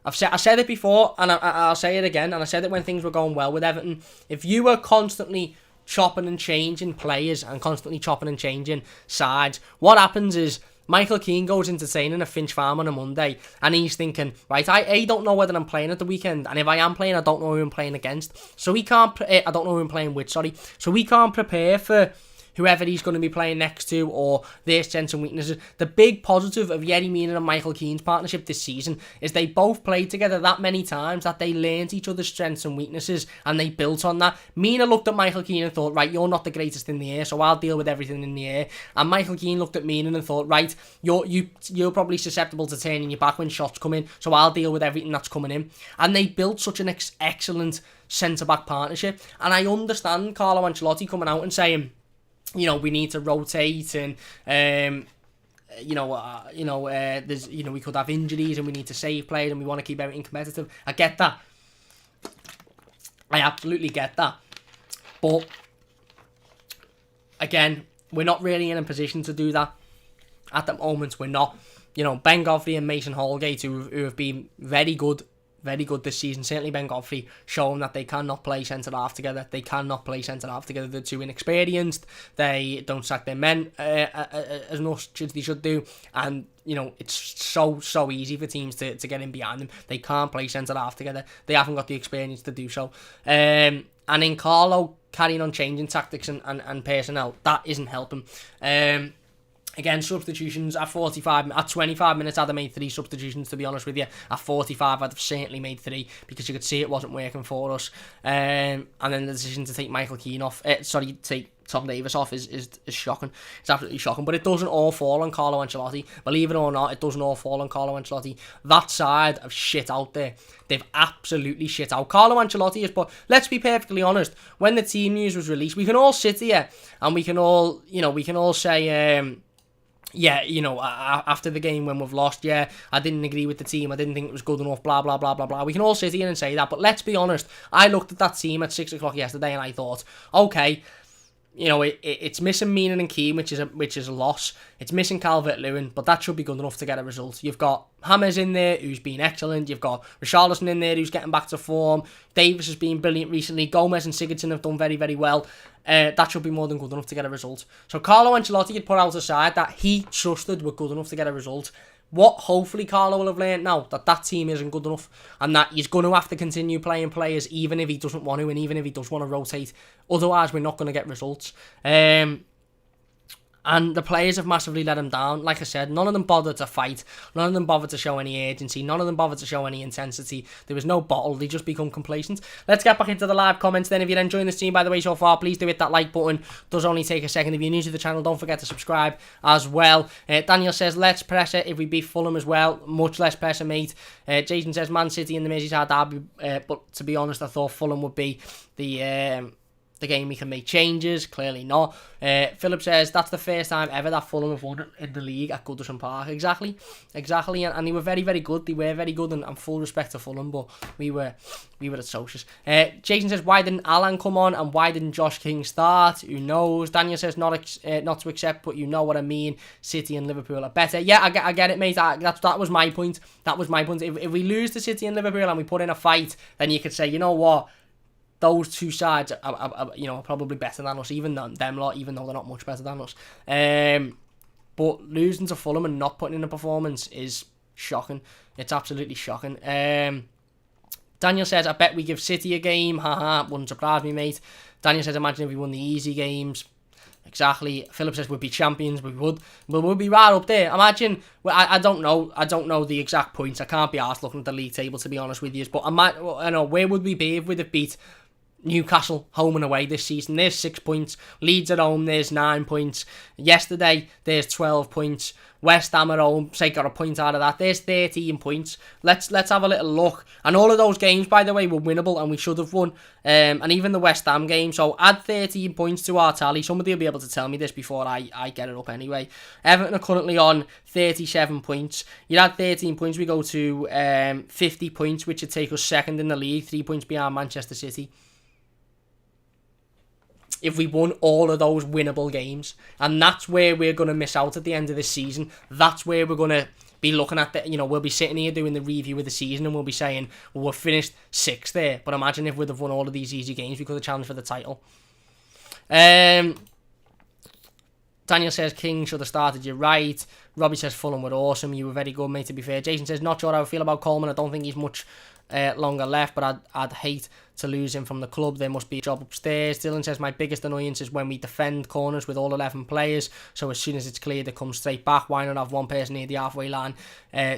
I said it before, and I'll say it again, and I said it when things were going well with Everton. If you were constantly chopping and changing players and constantly chopping and changing sides, what happens is Michael Keane goes into training at Finch Farm on a Monday and he's thinking, right, I don't know whether I'm playing at the weekend, and if I am playing, I don't know who I'm playing against. So he can't, I don't know who I'm playing with, sorry. So he can't prepare for whoever he's going to be playing next to or their strengths and weaknesses. The big positive of Yerry Mina and Michael Keane's partnership this season is they both played together that many times that they learned each other's strengths and weaknesses and they built on that. Mina looked at Michael Keane and thought, right, you're not the greatest in the air, so I'll deal with everything in the air. And Michael Keane looked at Mina and thought, right, you're probably susceptible to turning your back when shots come in, so I'll deal with everything that's coming in. And they built such an excellent centre-back partnership. And I understand Carlo Ancelotti coming out and saying, we need to rotate and, there's, we could have injuries and we need to save players and we want to keep everything competitive. I get that. I absolutely get that. But, again, we're not really in a position to do that. At the moment, we're not. Ben Godfrey and Mason Holgate, who have been very good this season. Certainly Ben Godfrey showing that they cannot play centre-half together. They're too inexperienced. They don't sack their men as much as they should do. And, it's so easy for teams to get in behind them. They can't play centre-half together. They haven't got the experience to do so. And in Carlo carrying on changing tactics and personnel, that isn't helping. Again, substitutions at 25 minutes, I'd have made 3 substitutions, to be honest with you. At 45, I'd have certainly made 3 because you could see it wasn't working for us. And then the decision to take Michael Keane off, take Tom Davis off is shocking. It's absolutely shocking. But it doesn't all fall on Carlo Ancelotti. Believe it or not, it doesn't all fall on Carlo Ancelotti. That side of shit out there, they've absolutely shit out. Carlo Ancelotti is, but let's be perfectly honest, when the team news was released, we can all sit here and we can all say, after the game when we've lost, I didn't agree with the team, I didn't think it was good enough, blah, blah, blah, blah, blah. We can all sit here and say that, but let's be honest, I looked at that team at 6 o'clock yesterday and I thought, okay, it's missing Meenan and Keane, which is a loss. It's missing Calvert-Lewin, but that should be good enough to get a result. You've got Hammers in there, who's been excellent. You've got Richarlison in there, who's getting back to form. Davis has been brilliant recently. Gomez and Sigurdsson have done very, very well. That should be more than good enough to get a result. So Carlo Ancelotti had put out a side that he trusted were good enough to get a result. What hopefully Carlo will have learned now, that team isn't good enough and that he's going to have to continue playing players even if he doesn't want to and even if he does want to rotate. Otherwise, we're not going to get results. And the players have massively let him down. Like I said, none of them bothered to fight. None of them bothered to show any urgency. None of them bothered to show any intensity. There was no bottle. They just become complacent. Let's get back into the live comments then. If you're enjoying the stream, by the way, so far, please do hit that like button. It does only take a second. If you're new to the channel, don't forget to subscribe as well. Daniel says, let's pressure if we beat Fulham as well. Much less pressure, mate. Jason says, Man City in the Merseyside derby. But to be honest, I thought Fulham would be the game we can make changes. Clearly not. Philip says, that's the first time ever that Fulham have won in the league at Goodison Park. Exactly. And they were very, very good. They were very good, and full respect to Fulham, but we were at socials. Jason says, why didn't Alan come on and why didn't Josh King start? Who knows? Daniel says, not to accept, but you know what I mean. City and Liverpool are better. Yeah, I get it, mate. That was my point. If we lose to City and Liverpool and we put in a fight, then you could say, you know what? Those two sides are probably better than us, even though they're not much better than us. But losing to Fulham and not putting in a performance is shocking. It's absolutely shocking. Daniel says, I bet we give City a game. Haha, wouldn't surprise me, mate. Daniel says, imagine if we won the easy games. Exactly. Philip says, we'd be champions. We would. But we'd be right up there. Imagine, I don't know the exact points. I can't be arsed looking at the league table, to be honest with you. But I know, where would we be if we'd have beat Newcastle home and away this season? There's 6 points. Leeds at home, there's 9 points. Yesterday, there's 12 points. West Ham at home, say, got a point out of that. There's 13 points. Let's have a little look. And all of those games, by the way, were winnable and we should have won. And even the West Ham game. So add 13 points to our tally. Somebody will be able to tell me this before I get it up anyway. Everton are currently on 37 points. You add 13 points, we go to 50 points, which would take us second in the league, 3 points behind Manchester City. If we won all of those winnable games. And that's where we're going to miss out at the end of this season. That's where we're going to be looking at, we'll be sitting here doing the review of the season and we'll be saying, well, we've finished 6th there. But imagine if we'd have won all of these easy games, we could have challenged for the title. Daniel says, King should have started you right. Robbie says, Fulham were awesome. You were very good, mate, to be fair. Jason says, not sure how I feel about Coleman. I don't think he's much longer left, but I'd hate to lose him from the club. There must be a job upstairs. Dylan says, my biggest annoyance is when we defend corners with all 11 players, so as soon as it's clear they come straight back. Why not have one person near the halfway line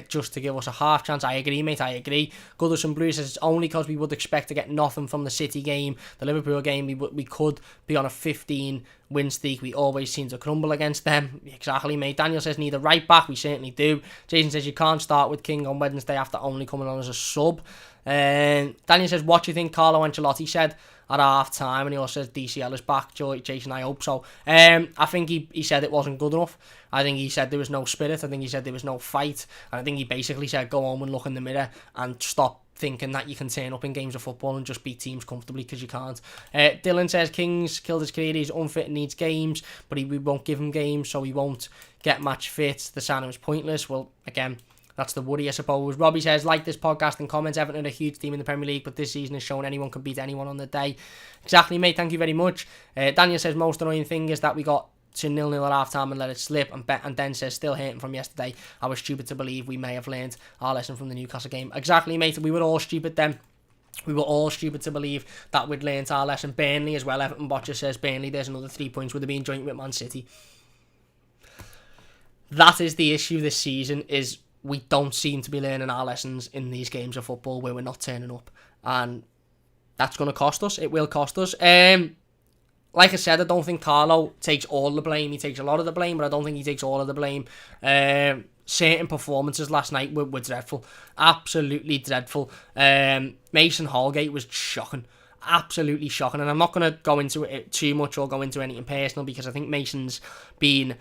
just to give us a half chance? I agree, mate, I agree. Goodison Blue says, it's only because we would expect to get nothing from the City game. The Liverpool game, we could be on a 15 win streak. We always seem to crumble against them. Exactly, mate. Daniel says, need a right back. We certainly do. Jason says, you can't start with King on Wednesday after only coming on as a sub. Daniel says, what do you think Carlo Ancelotti said at half time? And he also says DCL is back. Jason, I hope so. I think he said it wasn't good enough. I think he said there was no spirit. I think he said there was no fight. And I think he basically said, go home and look in the mirror and stop thinking that you can turn up in games of football and just beat teams comfortably, because you can't. Dylan says, King's killed his career. He's unfit and needs games, but we won't give him games, so he won't get match fit. The signing was pointless. Well, again, that's the worry, I suppose. Robbie says, like this podcast and comments, Everton are a huge team in the Premier League, but this season has shown anyone can beat anyone on the day. Exactly, mate. Thank you very much. Daniel says, most annoying thing is that we got to 0-0 at half time and let it slip. And then says, still hating from yesterday. I was stupid to believe we may have learned our lesson from the Newcastle game. Exactly, mate. We were all stupid then. We were all stupid to believe that we'd learned our lesson. Burnley as well. Everton Botcher says, Burnley, there's another 3 points. Would have been joint with Man City. That is the issue this season, is we don't seem to be learning our lessons in these games of football where we're not turning up. And that's going to cost us. It will cost us. like I said, I don't think Carlo takes all the blame. He takes a lot of the blame, but I don't think he takes all of the blame. Certain performances last night were dreadful. Absolutely dreadful. Mason Holgate was shocking. Absolutely shocking. And I'm not going to go into it too much or go into anything personal, because I think Mason's been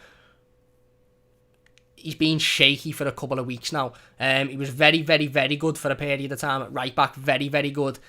shaky for a couple of weeks now. He was very, very, very good for a period of time at right back. Very, very good.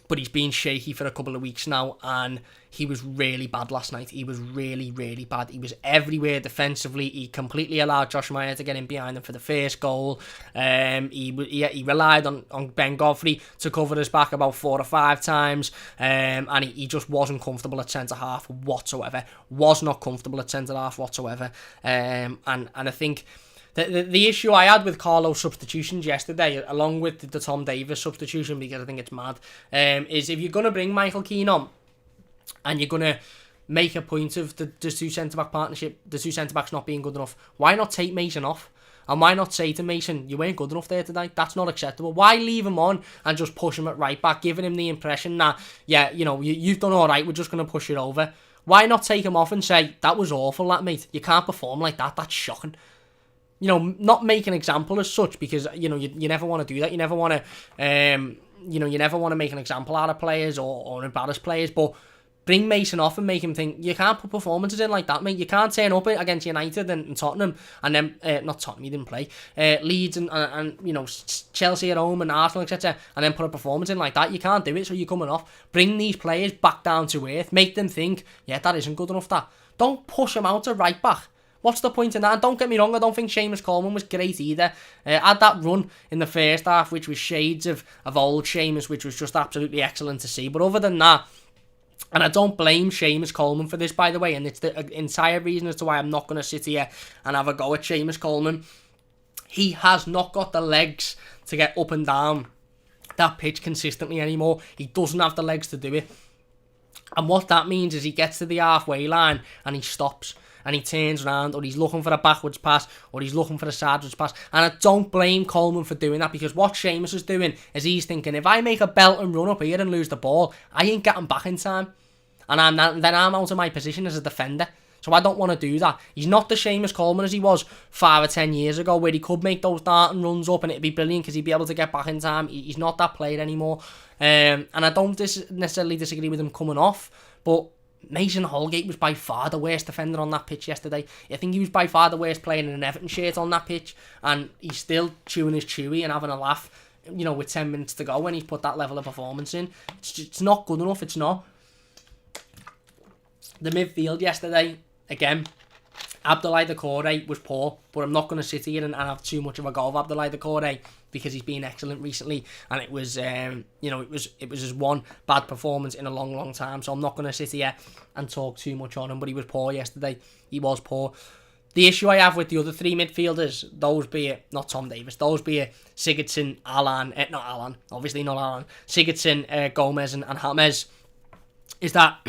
But he's been shaky for a couple of weeks now, and he was really bad last night. He was really, really bad. He was everywhere defensively. He completely allowed Josh Meyer to get in behind him for the first goal. He relied on Ben Godfrey to cover his back about 4 or 5 times, and he just wasn't comfortable at centre-half whatsoever. Was not comfortable at centre-half whatsoever. And I think the issue I had with Carlo's substitutions yesterday, along with the Tom Davies substitution, because I think it's mad, is if you're going to bring Michael Keane on, and you're going to make a point of the two centre-back partnership, the two centre-backs not being good enough, why not take Mason off? And why not say to Mason, you weren't good enough there today? That's not acceptable. Why leave him on and just push him at right back, giving him the impression that, yeah, you've done all right, we're just going to push it over? Why not take him off and say, that was awful, that mate. You can't perform like that. That's shocking. Not make an example as such, because, you never want to do that. You never want to, you never want to make an example out of players or embarrass players, but bring Mason off and make him think, you can't put performances in like that, mate. You can't turn up against United and Tottenham, and then, not Tottenham, he didn't play, Leeds and Chelsea at home and Arsenal, etc., and then put a performance in like that. You can't do it, so you're coming off. Bring these players back down to earth. Make them think, yeah, that isn't good enough, that. Don't push them out to right back. What's the point in that? And don't get me wrong, I don't think Seamus Coleman was great either. Had that run in the first half, which was shades of old Seamus, which was just absolutely excellent to see. But other than that, and I don't blame Seamus Coleman for this, by the way, and it's the entire reason as to why I'm not going to sit here and have a go at Seamus Coleman. He has not got the legs to get up and down that pitch consistently anymore. He doesn't have the legs to do it. And what that means is he gets to the halfway line and he stops. And he turns around, or he's looking for a backwards pass, or he's looking for a sideways pass. And I don't blame Coleman for doing that, because what Seamus is doing is he's thinking, if I make a belt and run up here and lose the ball, I ain't getting back in time. And then I'm out of my position as a defender. So I don't want to do that. He's not the Seamus Coleman as he was 5 or 10 years ago, where he could make those darting runs up and it'd be brilliant because he'd be able to get back in time. He's not that player anymore. And I don't necessarily disagree with him coming off, but Mason Holgate was by far the worst defender on that pitch yesterday. I think he was by far the worst player in an Everton shirt on that pitch, and he's still chewing his chewy and having a laugh, with 10 minutes to go when he's put that level of performance in. It's not good enough, it's not. The midfield yesterday, again, Abdoulaye Doucouré was poor, but I'm not going to sit here and have too much of a go of Abdoulaye Doucouré, because he's been excellent recently, and it was his one bad performance in a long, long time. So I'm not going to sit here and talk too much on him. But he was poor yesterday. He was poor. The issue I have with the other 3 midfielders, those be it, not Tom Davies, those be it Sigurdsson, Sigurdsson, Gomez, and James, is that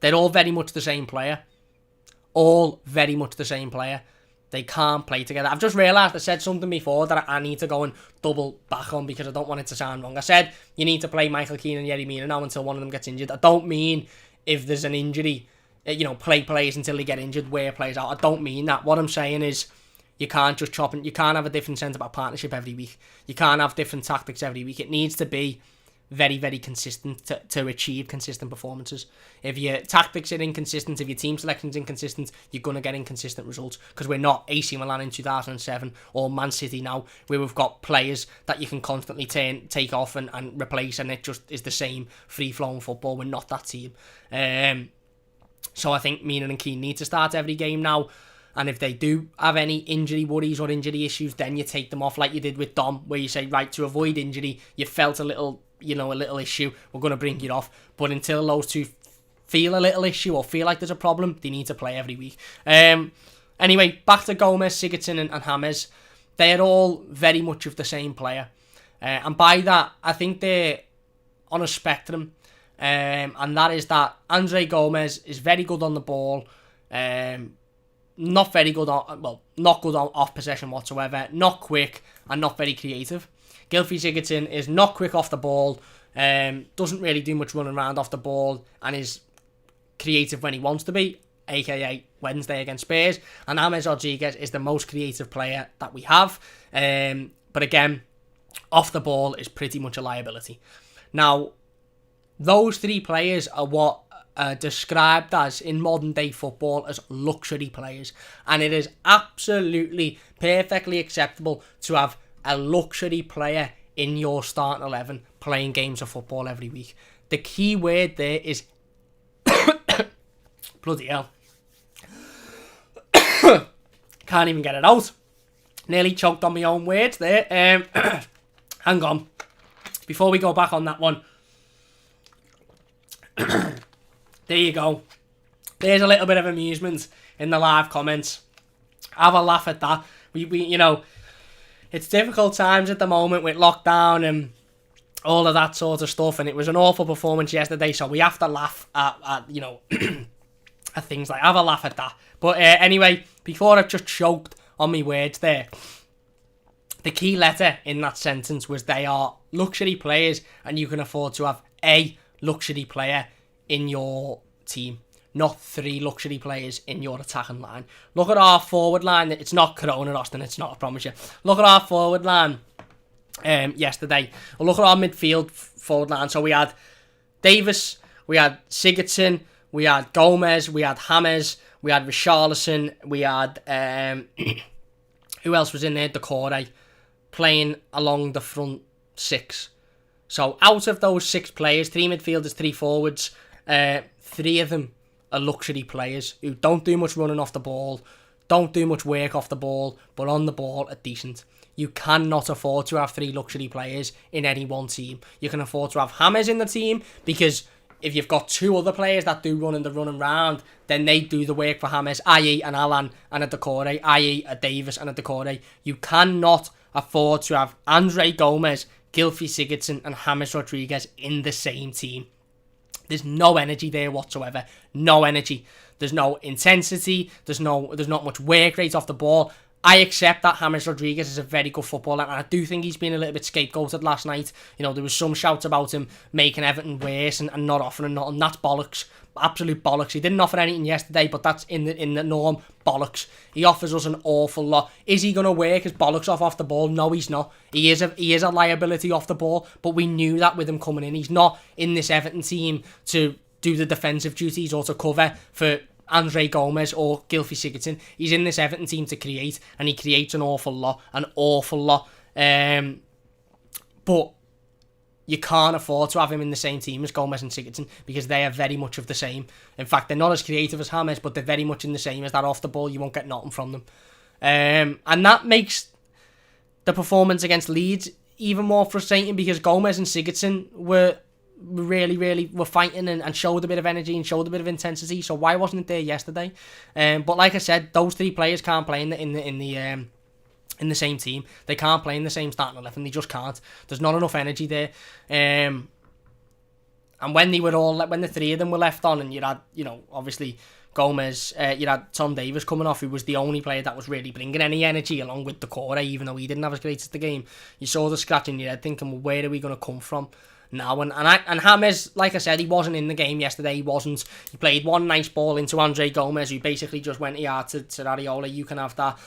they're all very much the same player. All very much the same player. They can't play together. I've just realised I said something before that I need to go and double back on, because I don't want it to sound wrong. I said you need to play Michael Keane and Yerry Mina now until one of them gets injured. I don't mean if there's an injury, play players until they get injured, wear players out. I don't mean that. What I'm saying is you can't just chop and you can't have a different centre-back partnership every week. You can't have different tactics every week. It needs to be very, very consistent to achieve consistent performances. If your tactics are inconsistent, if your team selection's inconsistent, you're going to get inconsistent results, because we're not AC Milan in 2007 or Man City now, where we've got players that you can constantly take off and replace, and it just is the same free-flowing football. We're not that team. So I think Mina and Keane need to start every game now. And if they do have any injury worries or injury issues, then you take them off like you did with Dom, where you say, right, to avoid injury, you felt a little issue, we're going to bring you off. But until those two feel a little issue or feel like there's a problem, they need to play every week. Anyway, back to Gomez, Sigurdsson and James. They're all very much of the same player. And by that, I think they're on a spectrum. And that is that Andre Gomez is very good on the ball. Not very good not good on off possession whatsoever. Not quick and not very creative. Gylfi Sigurdsson is not quick off the ball. Doesn't really do much running around off the ball, and is creative when he wants to be, aka Wednesday against Spurs, and James Rodriguez is the most creative player that we have. But again, off the ball is pretty much a liability. Now, those three players are what are described as, in modern day football, as luxury players. And it is absolutely perfectly acceptable to have a luxury player in your starting 11 playing games of football every week. The key word there is bloody hell. Can't even get it out. Nearly choked on my own words there. Hang on. Before we go back on that one. There you go. There's a little bit of amusement in the live comments. Have a laugh at that. We you know, it's difficult times at the moment with lockdown and all of that sort of stuff, and it was an awful performance yesterday, so we have to laugh at you know, at things like, have a laugh at that. But anyway, before I've just choked on my words there, the key letter in that sentence was they are luxury players, and you can afford to have a luxury player in your team, not three luxury players in your attacking line. Look at our forward line. It's not Corona, Austin, it's not, I promise you. Look at our forward line yesterday. Look at our midfield forward line. So we had Davis, we had Sigurdsson, we had Gomez, we had James, we had Richarlison, we had who else was in there? Decore playing along the front six. So out of those 6 players, 3 midfielders, 3 forwards, 3 of them are luxury players who don't do much running off the ball, don't do much work off the ball, but on the ball are decent. You cannot afford to have 3 luxury players in any one team. You can afford to have James in the team, because if you've got 2 other players that do the running round, then they do the work for James, i.e. an Alan and a Decore, i.e. a Davis and a Decore. You cannot afford to have Andre Gomez, Gylfi Sigurdsson and James Rodriguez in the same team. There's no energy there whatsoever. No energy. There's no intensity. There's not much work rate off the ball. I accept that James Rodriguez is a very good footballer, and I do think he's been a little bit scapegoated last night. You know, there was some shouts about him making Everton worse and not offering nothing. That's bollocks. Absolute bollocks. He didn't offer anything yesterday, but that's in the norm. Bollocks. He offers us an awful lot. Is he going to work his bollocks off the ball? No, he's not. He is a liability off the ball, but we knew that with him coming in. He's not in this Everton team to do the defensive duties or to cover for Andre Gomez or Gylfi Sigurdsson. He's in this Everton team to create, and he creates an awful lot. But you can't afford to have him in the same team as Gomez and Sigurdsson, because they are very much of the same. In fact, they're not as creative as James, but they're very much in the same as that. Off the ball, you won't get nothing from them. And that makes the performance against Leeds even more frustrating, because Gomez and Sigurdsson were really fighting and showed a bit of energy and showed a bit of intensity. So why wasn't it there yesterday? But like I said, those 3 players can't play in the same team. They can't play in the same starting 11. They just can't. There's not enough energy there. And when the 3 of them were left on, and you had, you know, obviously Gomez, you had Tom Davis coming off, who was the only player that was really bringing any energy, along with Decore, even though he didn't have his greatest the game. You saw the scratch in your head, thinking, well, where are we going to come from now? And James, like I said, he wasn't in the game yesterday. He wasn't. He played one nice ball into Andre Gomez, who basically just went, yeah, to Areola, you can have that.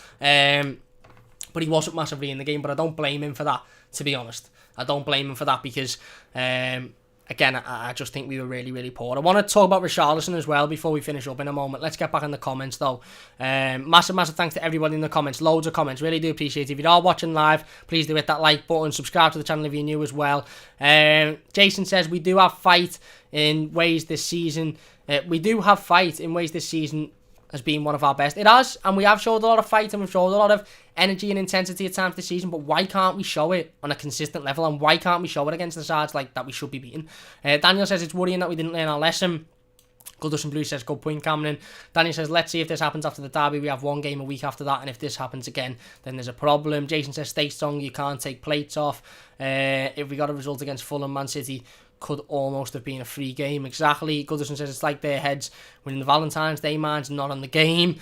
But he wasn't massively in the game, but I don't blame him for that, to be honest. I don't blame him for that, because, again, I just think we were really poor. I want to talk about Richarlison as well before we finish up in a moment. Let's get back in the comments, though. Massive thanks to everybody in the comments. Loads of comments. Really do appreciate it. If you are watching live, please do hit that like button. Subscribe to the channel if you're new as well. Jason says, we do have fight in ways this season. We do have fight in ways this season has been one of our best. It has, and we have showed a lot of fight, and we've showed a lot of energy and intensity at times this season, but why can't we show it on a consistent level, and why can't we show it against the sides like that we should be beating? Daniel says it's worrying that we didn't learn our lesson. Goodison Blue says, good point, Cameron. Daniel says, let's see if this happens after the derby. We have 1 game a week after that, and if this happens again, then there's a problem. Jason says, stay strong, you can't take plates off. If we got a result against Fulham, Man City could almost have been a free game. Exactly. Goodison says, it's like their heads winning the Valentine's Day, man's not on the game.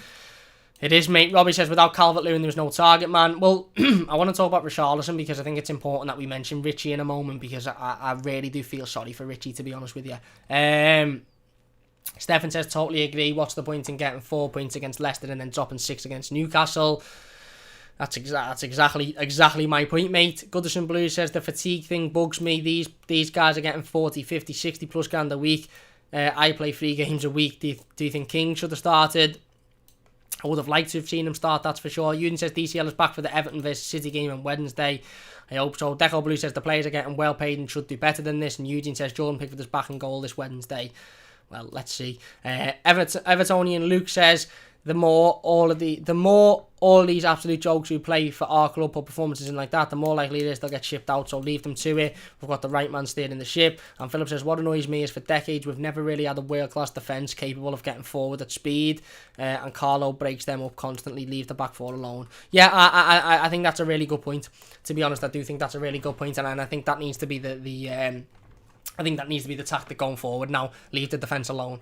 It is, mate. Robbie says, without Calvert-Lewin, there was no target man. Well, I want to talk about Richarlison, because I think it's important that we mention Richie in a moment, because I really do feel sorry for Richie, to be honest with you. Stefan says, totally agree. What's the point in getting 4 points against Leicester and then dropping 6 against Newcastle? That's exactly my point, mate. Goodison Blues says, the fatigue thing bugs me. These guys are getting 40, 50, 60 plus grand a week. I play 3 games a week. Do you think King should have started? I would have liked to have seen him start, that's for sure. Ewan says, DCL is back for the Everton vs City game on Wednesday. I hope so. Deco Blue says, the players are getting well paid and should do better than this. And Eugene says, Jordan Pickford is back in goal this Wednesday. Well, let's see. Evertonian Luke says, the more all these absolute jokes who play for our club put performances in like that, the more likely it is they'll get shipped out, so leave them to it. We've got the right man steering the ship. And Philip says, what annoys me is for decades we've never really had a world-class defence capable of getting forward at speed, and Carlo breaks them up constantly, leave the back four alone. Yeah, I think that's a really good point. To be honest, I do think that's a really good point, and I think that needs to be the tactic going forward now. Leave the defence alone.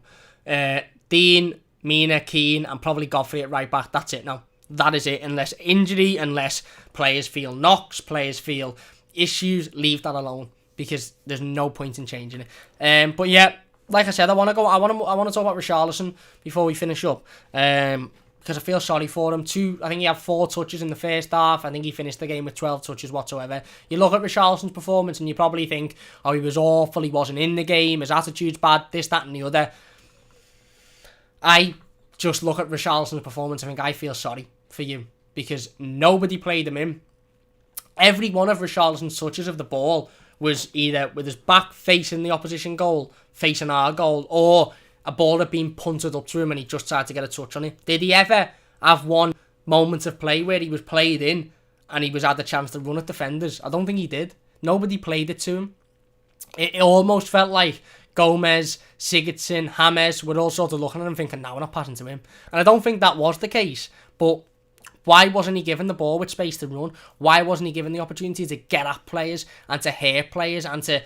Dean, Mina, Keane, and probably Godfrey at right back. That's it now. That is it. Unless injury, unless players feel knocks, players feel issues, leave that alone, because there's no point in changing it. But yeah, like I said, I want to talk about Richarlison before we finish up. Because I feel sorry for him. I think he had 4 touches in the first half. I think he finished the game with 12 touches whatsoever. You look at Richarlison's performance and you probably think, oh, he was awful, he wasn't in the game, his attitude's bad, this, that and the other. I just look at Richarlison's performance and think, I feel sorry for you, because nobody played him in. Every one of Richarlison's touches of the ball was either with his back facing the opposition goal, facing our goal, or a ball had been punted up to him and he just tried to get a touch on it. Did he ever have one moment of play where he was played in and he had the chance to run at defenders? I don't think he did. Nobody played it to him. It almost felt like Gomez, Sigurdsson, James were all sort of looking at him thinking, no, we're not passing to him. And I don't think that was the case, but why wasn't he given the ball with space to run? Why wasn't he given the opportunity to get at players and to hurt players and to,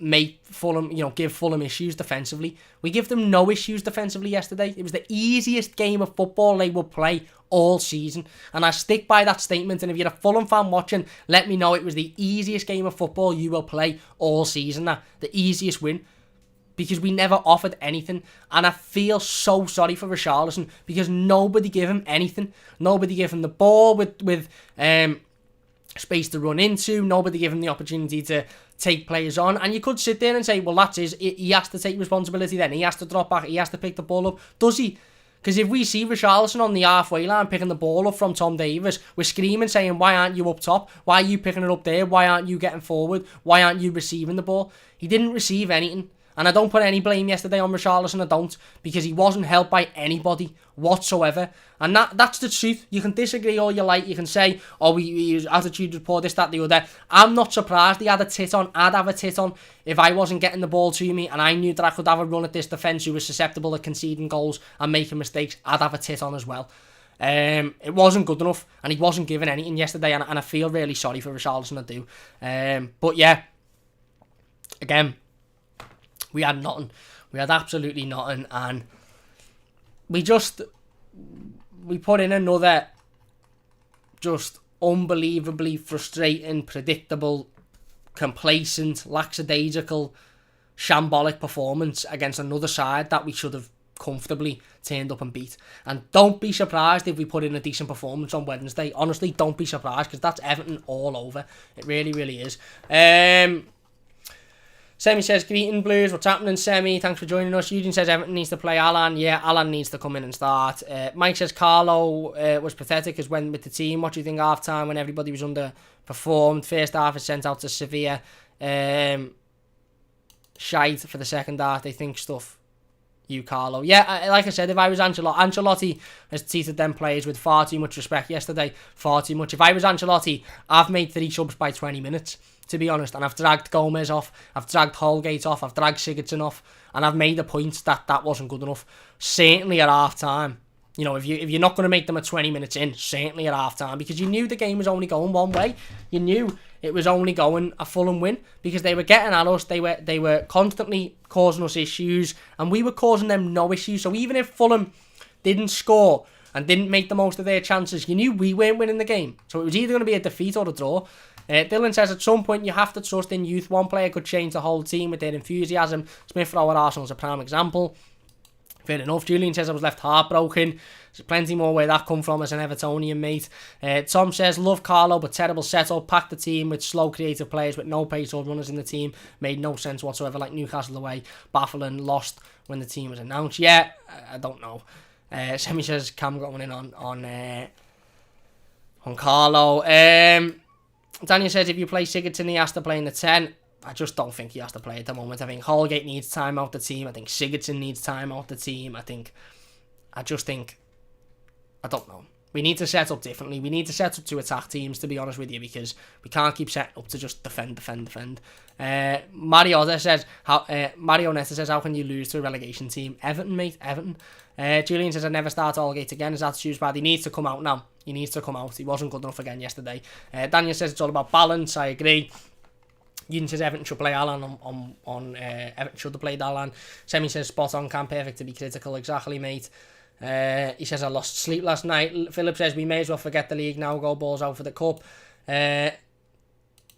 make Fulham, give Fulham issues defensively? We give them no issues defensively yesterday. It was the easiest game of football they would play all season. And I stick by that statement. And if you're a Fulham fan watching, let me know it was the easiest game of football you will play all season. The easiest win. Because we never offered anything. And I feel so sorry for Richarlison, because nobody gave him anything. Nobody gave him the ball with space to run into. Nobody gave him the opportunity to take players on. And you could sit there and say, well, that's he has to take responsibility then. He has to drop back. He has to pick the ball up. Does he? Because if we see Richarlison on the halfway line picking the ball up from Tom Davies, we're screaming saying, why aren't you up top? Why are you picking it up there? Why aren't you getting forward? Why aren't you receiving the ball? He didn't receive anything. And I don't put any blame yesterday on Richarlison, I don't, because he wasn't helped by anybody whatsoever. And that's the truth. You can disagree all you like. You can say, oh, his attitude was poor, this, that, the other. I'm not surprised he had a tit on. I'd have a tit on if I wasn't getting the ball to me and I knew that I could have a run at this defence who was susceptible to conceding goals and making mistakes. I'd have a tit on as well. It wasn't good enough, and he wasn't given anything yesterday, and I feel really sorry for Richarlison, I do. But yeah, again, we had nothing. We had absolutely nothing. And we put in another just unbelievably frustrating, predictable, complacent, lackadaisical, shambolic performance against another side that we should have comfortably turned up and beat. And don't be surprised if we put in a decent performance on Wednesday. Honestly, don't be surprised, because that's Everton all over. It really, really is. Semi says, greeting Blues, what's happening, Semi? Thanks for joining us. Eugene says Everton needs to play Alan. Yeah, Alan needs to come in and start. Mike says Carlo was pathetic as when with the team. What do you think half time when everybody was underperformed? First half is sent out to Sevilla. Shite for the second half. They think stuff. You, Carlo. Yeah, like I said, if I was Ancelotti has treated them players with far too much respect yesterday. Far too much. If I was Ancelotti, I've made 3 subs by 20 minutes. To be honest, and I've dragged Gomez off, I've dragged Holgate off, I've dragged Sigurdsson off, and I've made the point that wasn't good enough. Certainly at half time, if you're not going to make them at 20 minutes in, certainly at half time, because you knew the game was only going one way. You knew it was only going a Fulham win, because they were getting at us, they were constantly causing us issues, and we were causing them no issues. So even if Fulham didn't score and didn't make the most of their chances, you knew we weren't winning the game. So it was either going to be a defeat or a draw. Dylan says, at some point you have to trust in youth. One player could change the whole team with their enthusiasm. Smith Rowe at Arsenal is a prime example. Fair enough. Julian says I was left heartbroken. There's plenty more where that come from as an Evertonian, mate. Tom says, love Carlo, but terrible setup. Packed the team with slow, creative players with no pace or runners in the team. Made no sense whatsoever, like Newcastle away. Baffling, lost when the team was announced. Yeah, I don't know. Semi says Cam got one in on Carlo. Daniel says, if you play Sigurdsson, he has to play in the 10. I just don't think he has to play at the moment. I think Holgate needs time out the team. I think Sigurdsson needs time out the team. I don't know. We need to set up differently. We need to set up to attack teams, to be honest with you, because we can't keep setting up to just defend. Mario Netta says, how can you lose to a relegation team? Everton, mate, Everton. Julian says, I never start Holgate again. His attitude's bad. He needs to come out now. He needs to come out. He wasn't good enough again yesterday. Daniel says it's all about balance. I agree. Ewan says Everton should play Alan on Everton should have played Alan. Semi says spot on, Cam, perfect to be critical. Exactly, mate. He says I lost sleep last night. Philip says we may as well forget the league now, go balls out for the cup. The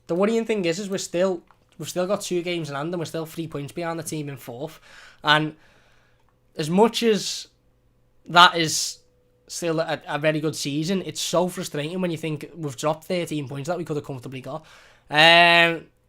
worrying thing is we've still got 2 games in hand and we're still 3 points behind the team in 4th. And as much as that is still a very good season, it's so frustrating when you think we've dropped 13 points that we could have comfortably got.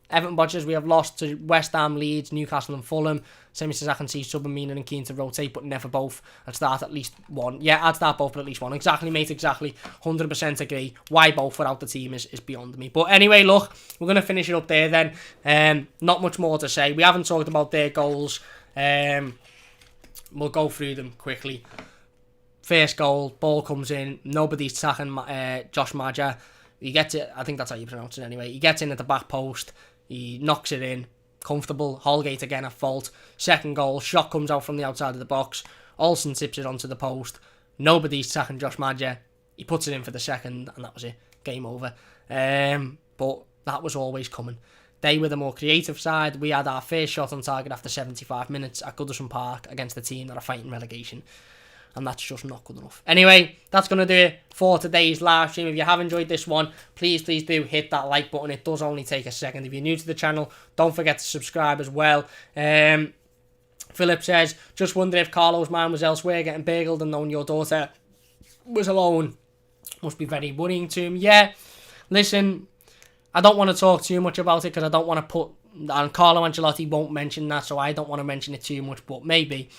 Everton Bodgers, we have lost to West Ham, Leeds, Newcastle and Fulham. Semi says I can see Sub and Mina and keen to rotate, but never both. I'd start at least one. Yeah, I'd start both, but at least one. Exactly, mate, exactly. 100% agree. Why both without the team is beyond me. But anyway, look, we're going to finish it up there then. Not much more to say. We haven't talked about their goals. We'll go through them quickly. First goal, ball comes in. Nobody's attacking Josh Maja. He gets it, I think that's how you pronounce it anyway. He gets in at the back post. He knocks it in. Comfortable. Holgate again at fault. Second goal. Shot comes out from the outside of the box. Olsen tips it onto the post. Nobody's attacking Josh Maja. He puts it in for the second, and that was it. Game over. But that was always coming. They were the more creative side. We had our first shot on target after 75 minutes at Goodison Park against the team that are fighting relegation. And that's just not good enough. Anyway, that's going to do it for today's live stream. If you have enjoyed this one, please do hit that like button. It does only take a second. If you're new to the channel, don't forget to subscribe as well. Philip says, just wonder if Carlo's mind was elsewhere, getting burgled and knowing your daughter was alone. Must be very worrying to him. Yeah, listen, I don't want to talk too much about it because I don't want to put... And Carlo Ancelotti won't mention that, so I don't want to mention it too much, but maybe.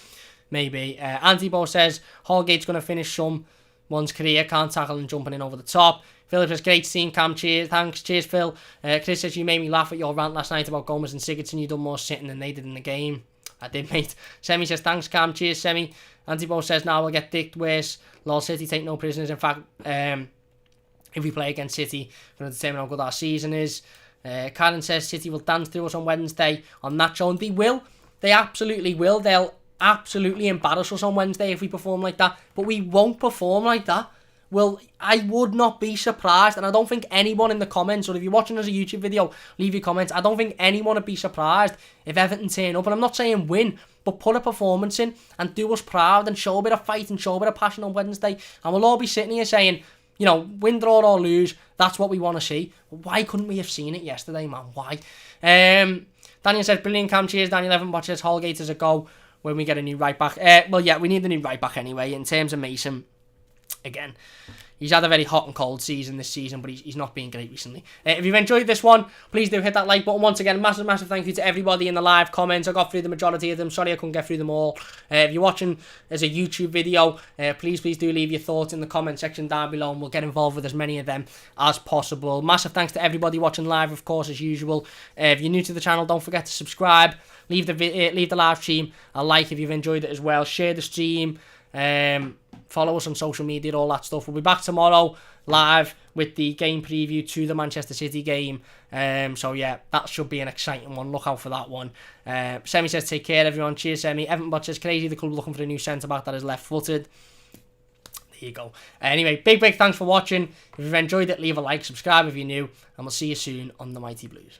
Antibo says Holgate's going to finish someone's career, can't tackle and jumping in over the top. Philip says great team, Cam, cheers, thanks, cheers Phil. Chris says you made me laugh at your rant last night about Gomez and Sigurdsson, you done more sitting than they did in the game. I did, mate. Semi says thanks, Cam, cheers Semi. Antibo says now we'll get dicked worse. Lol, City take no prisoners. In fact, if we play against City, we're going to determine how good our season is. Karen says City will dance through us on Wednesday on that show, and they will. They absolutely will. They'll absolutely embarrass us on Wednesday if we perform like that, but we won't perform like that. Well, I would not be surprised, and I don't think anyone in the comments, or if you're watching as a YouTube video, leave your comments. I don't think anyone would be surprised if Everton turn up, and I'm not saying win, but put a performance in and do us proud and show a bit of fight and show a bit of passion on Wednesday, and we'll all be sitting here saying, you know, win, draw or lose, that's what we want to see. Why couldn't we have seen it yesterday, man? Why? Daniel says, brilliant, Cam, cheers. Daniel 11 watches Holgate as a go when we get a new right back. Well, yeah, we need a new right back anyway. In terms of Mason, again, he's had a very hot and cold season this season, but he's not been great recently. If you've enjoyed this one, please do hit that like button. Once again, massive thank you to everybody in the live comments. I got through the majority of them. Sorry I couldn't get through them all. If you're watching as a YouTube video, please do leave your thoughts in the comment section down below, and we'll get involved with as many of them as possible. Massive thanks to everybody watching live, of course, as usual. If you're new to the channel, don't forget to subscribe. Leave the live stream a like if you've enjoyed it as well. Share the stream. Follow us on social media, all that stuff. We'll be back tomorrow live with the game preview to the Manchester City game. So yeah, that should be an exciting one. Look out for that one. Semi says take care everyone. Cheers Semi. Everton Bot says crazy the club looking for a new centre back that is left footed. There you go. Anyway, big thanks for watching. If you've enjoyed it, leave a like, subscribe if you're new, and we'll see you soon on the Mighty Blues.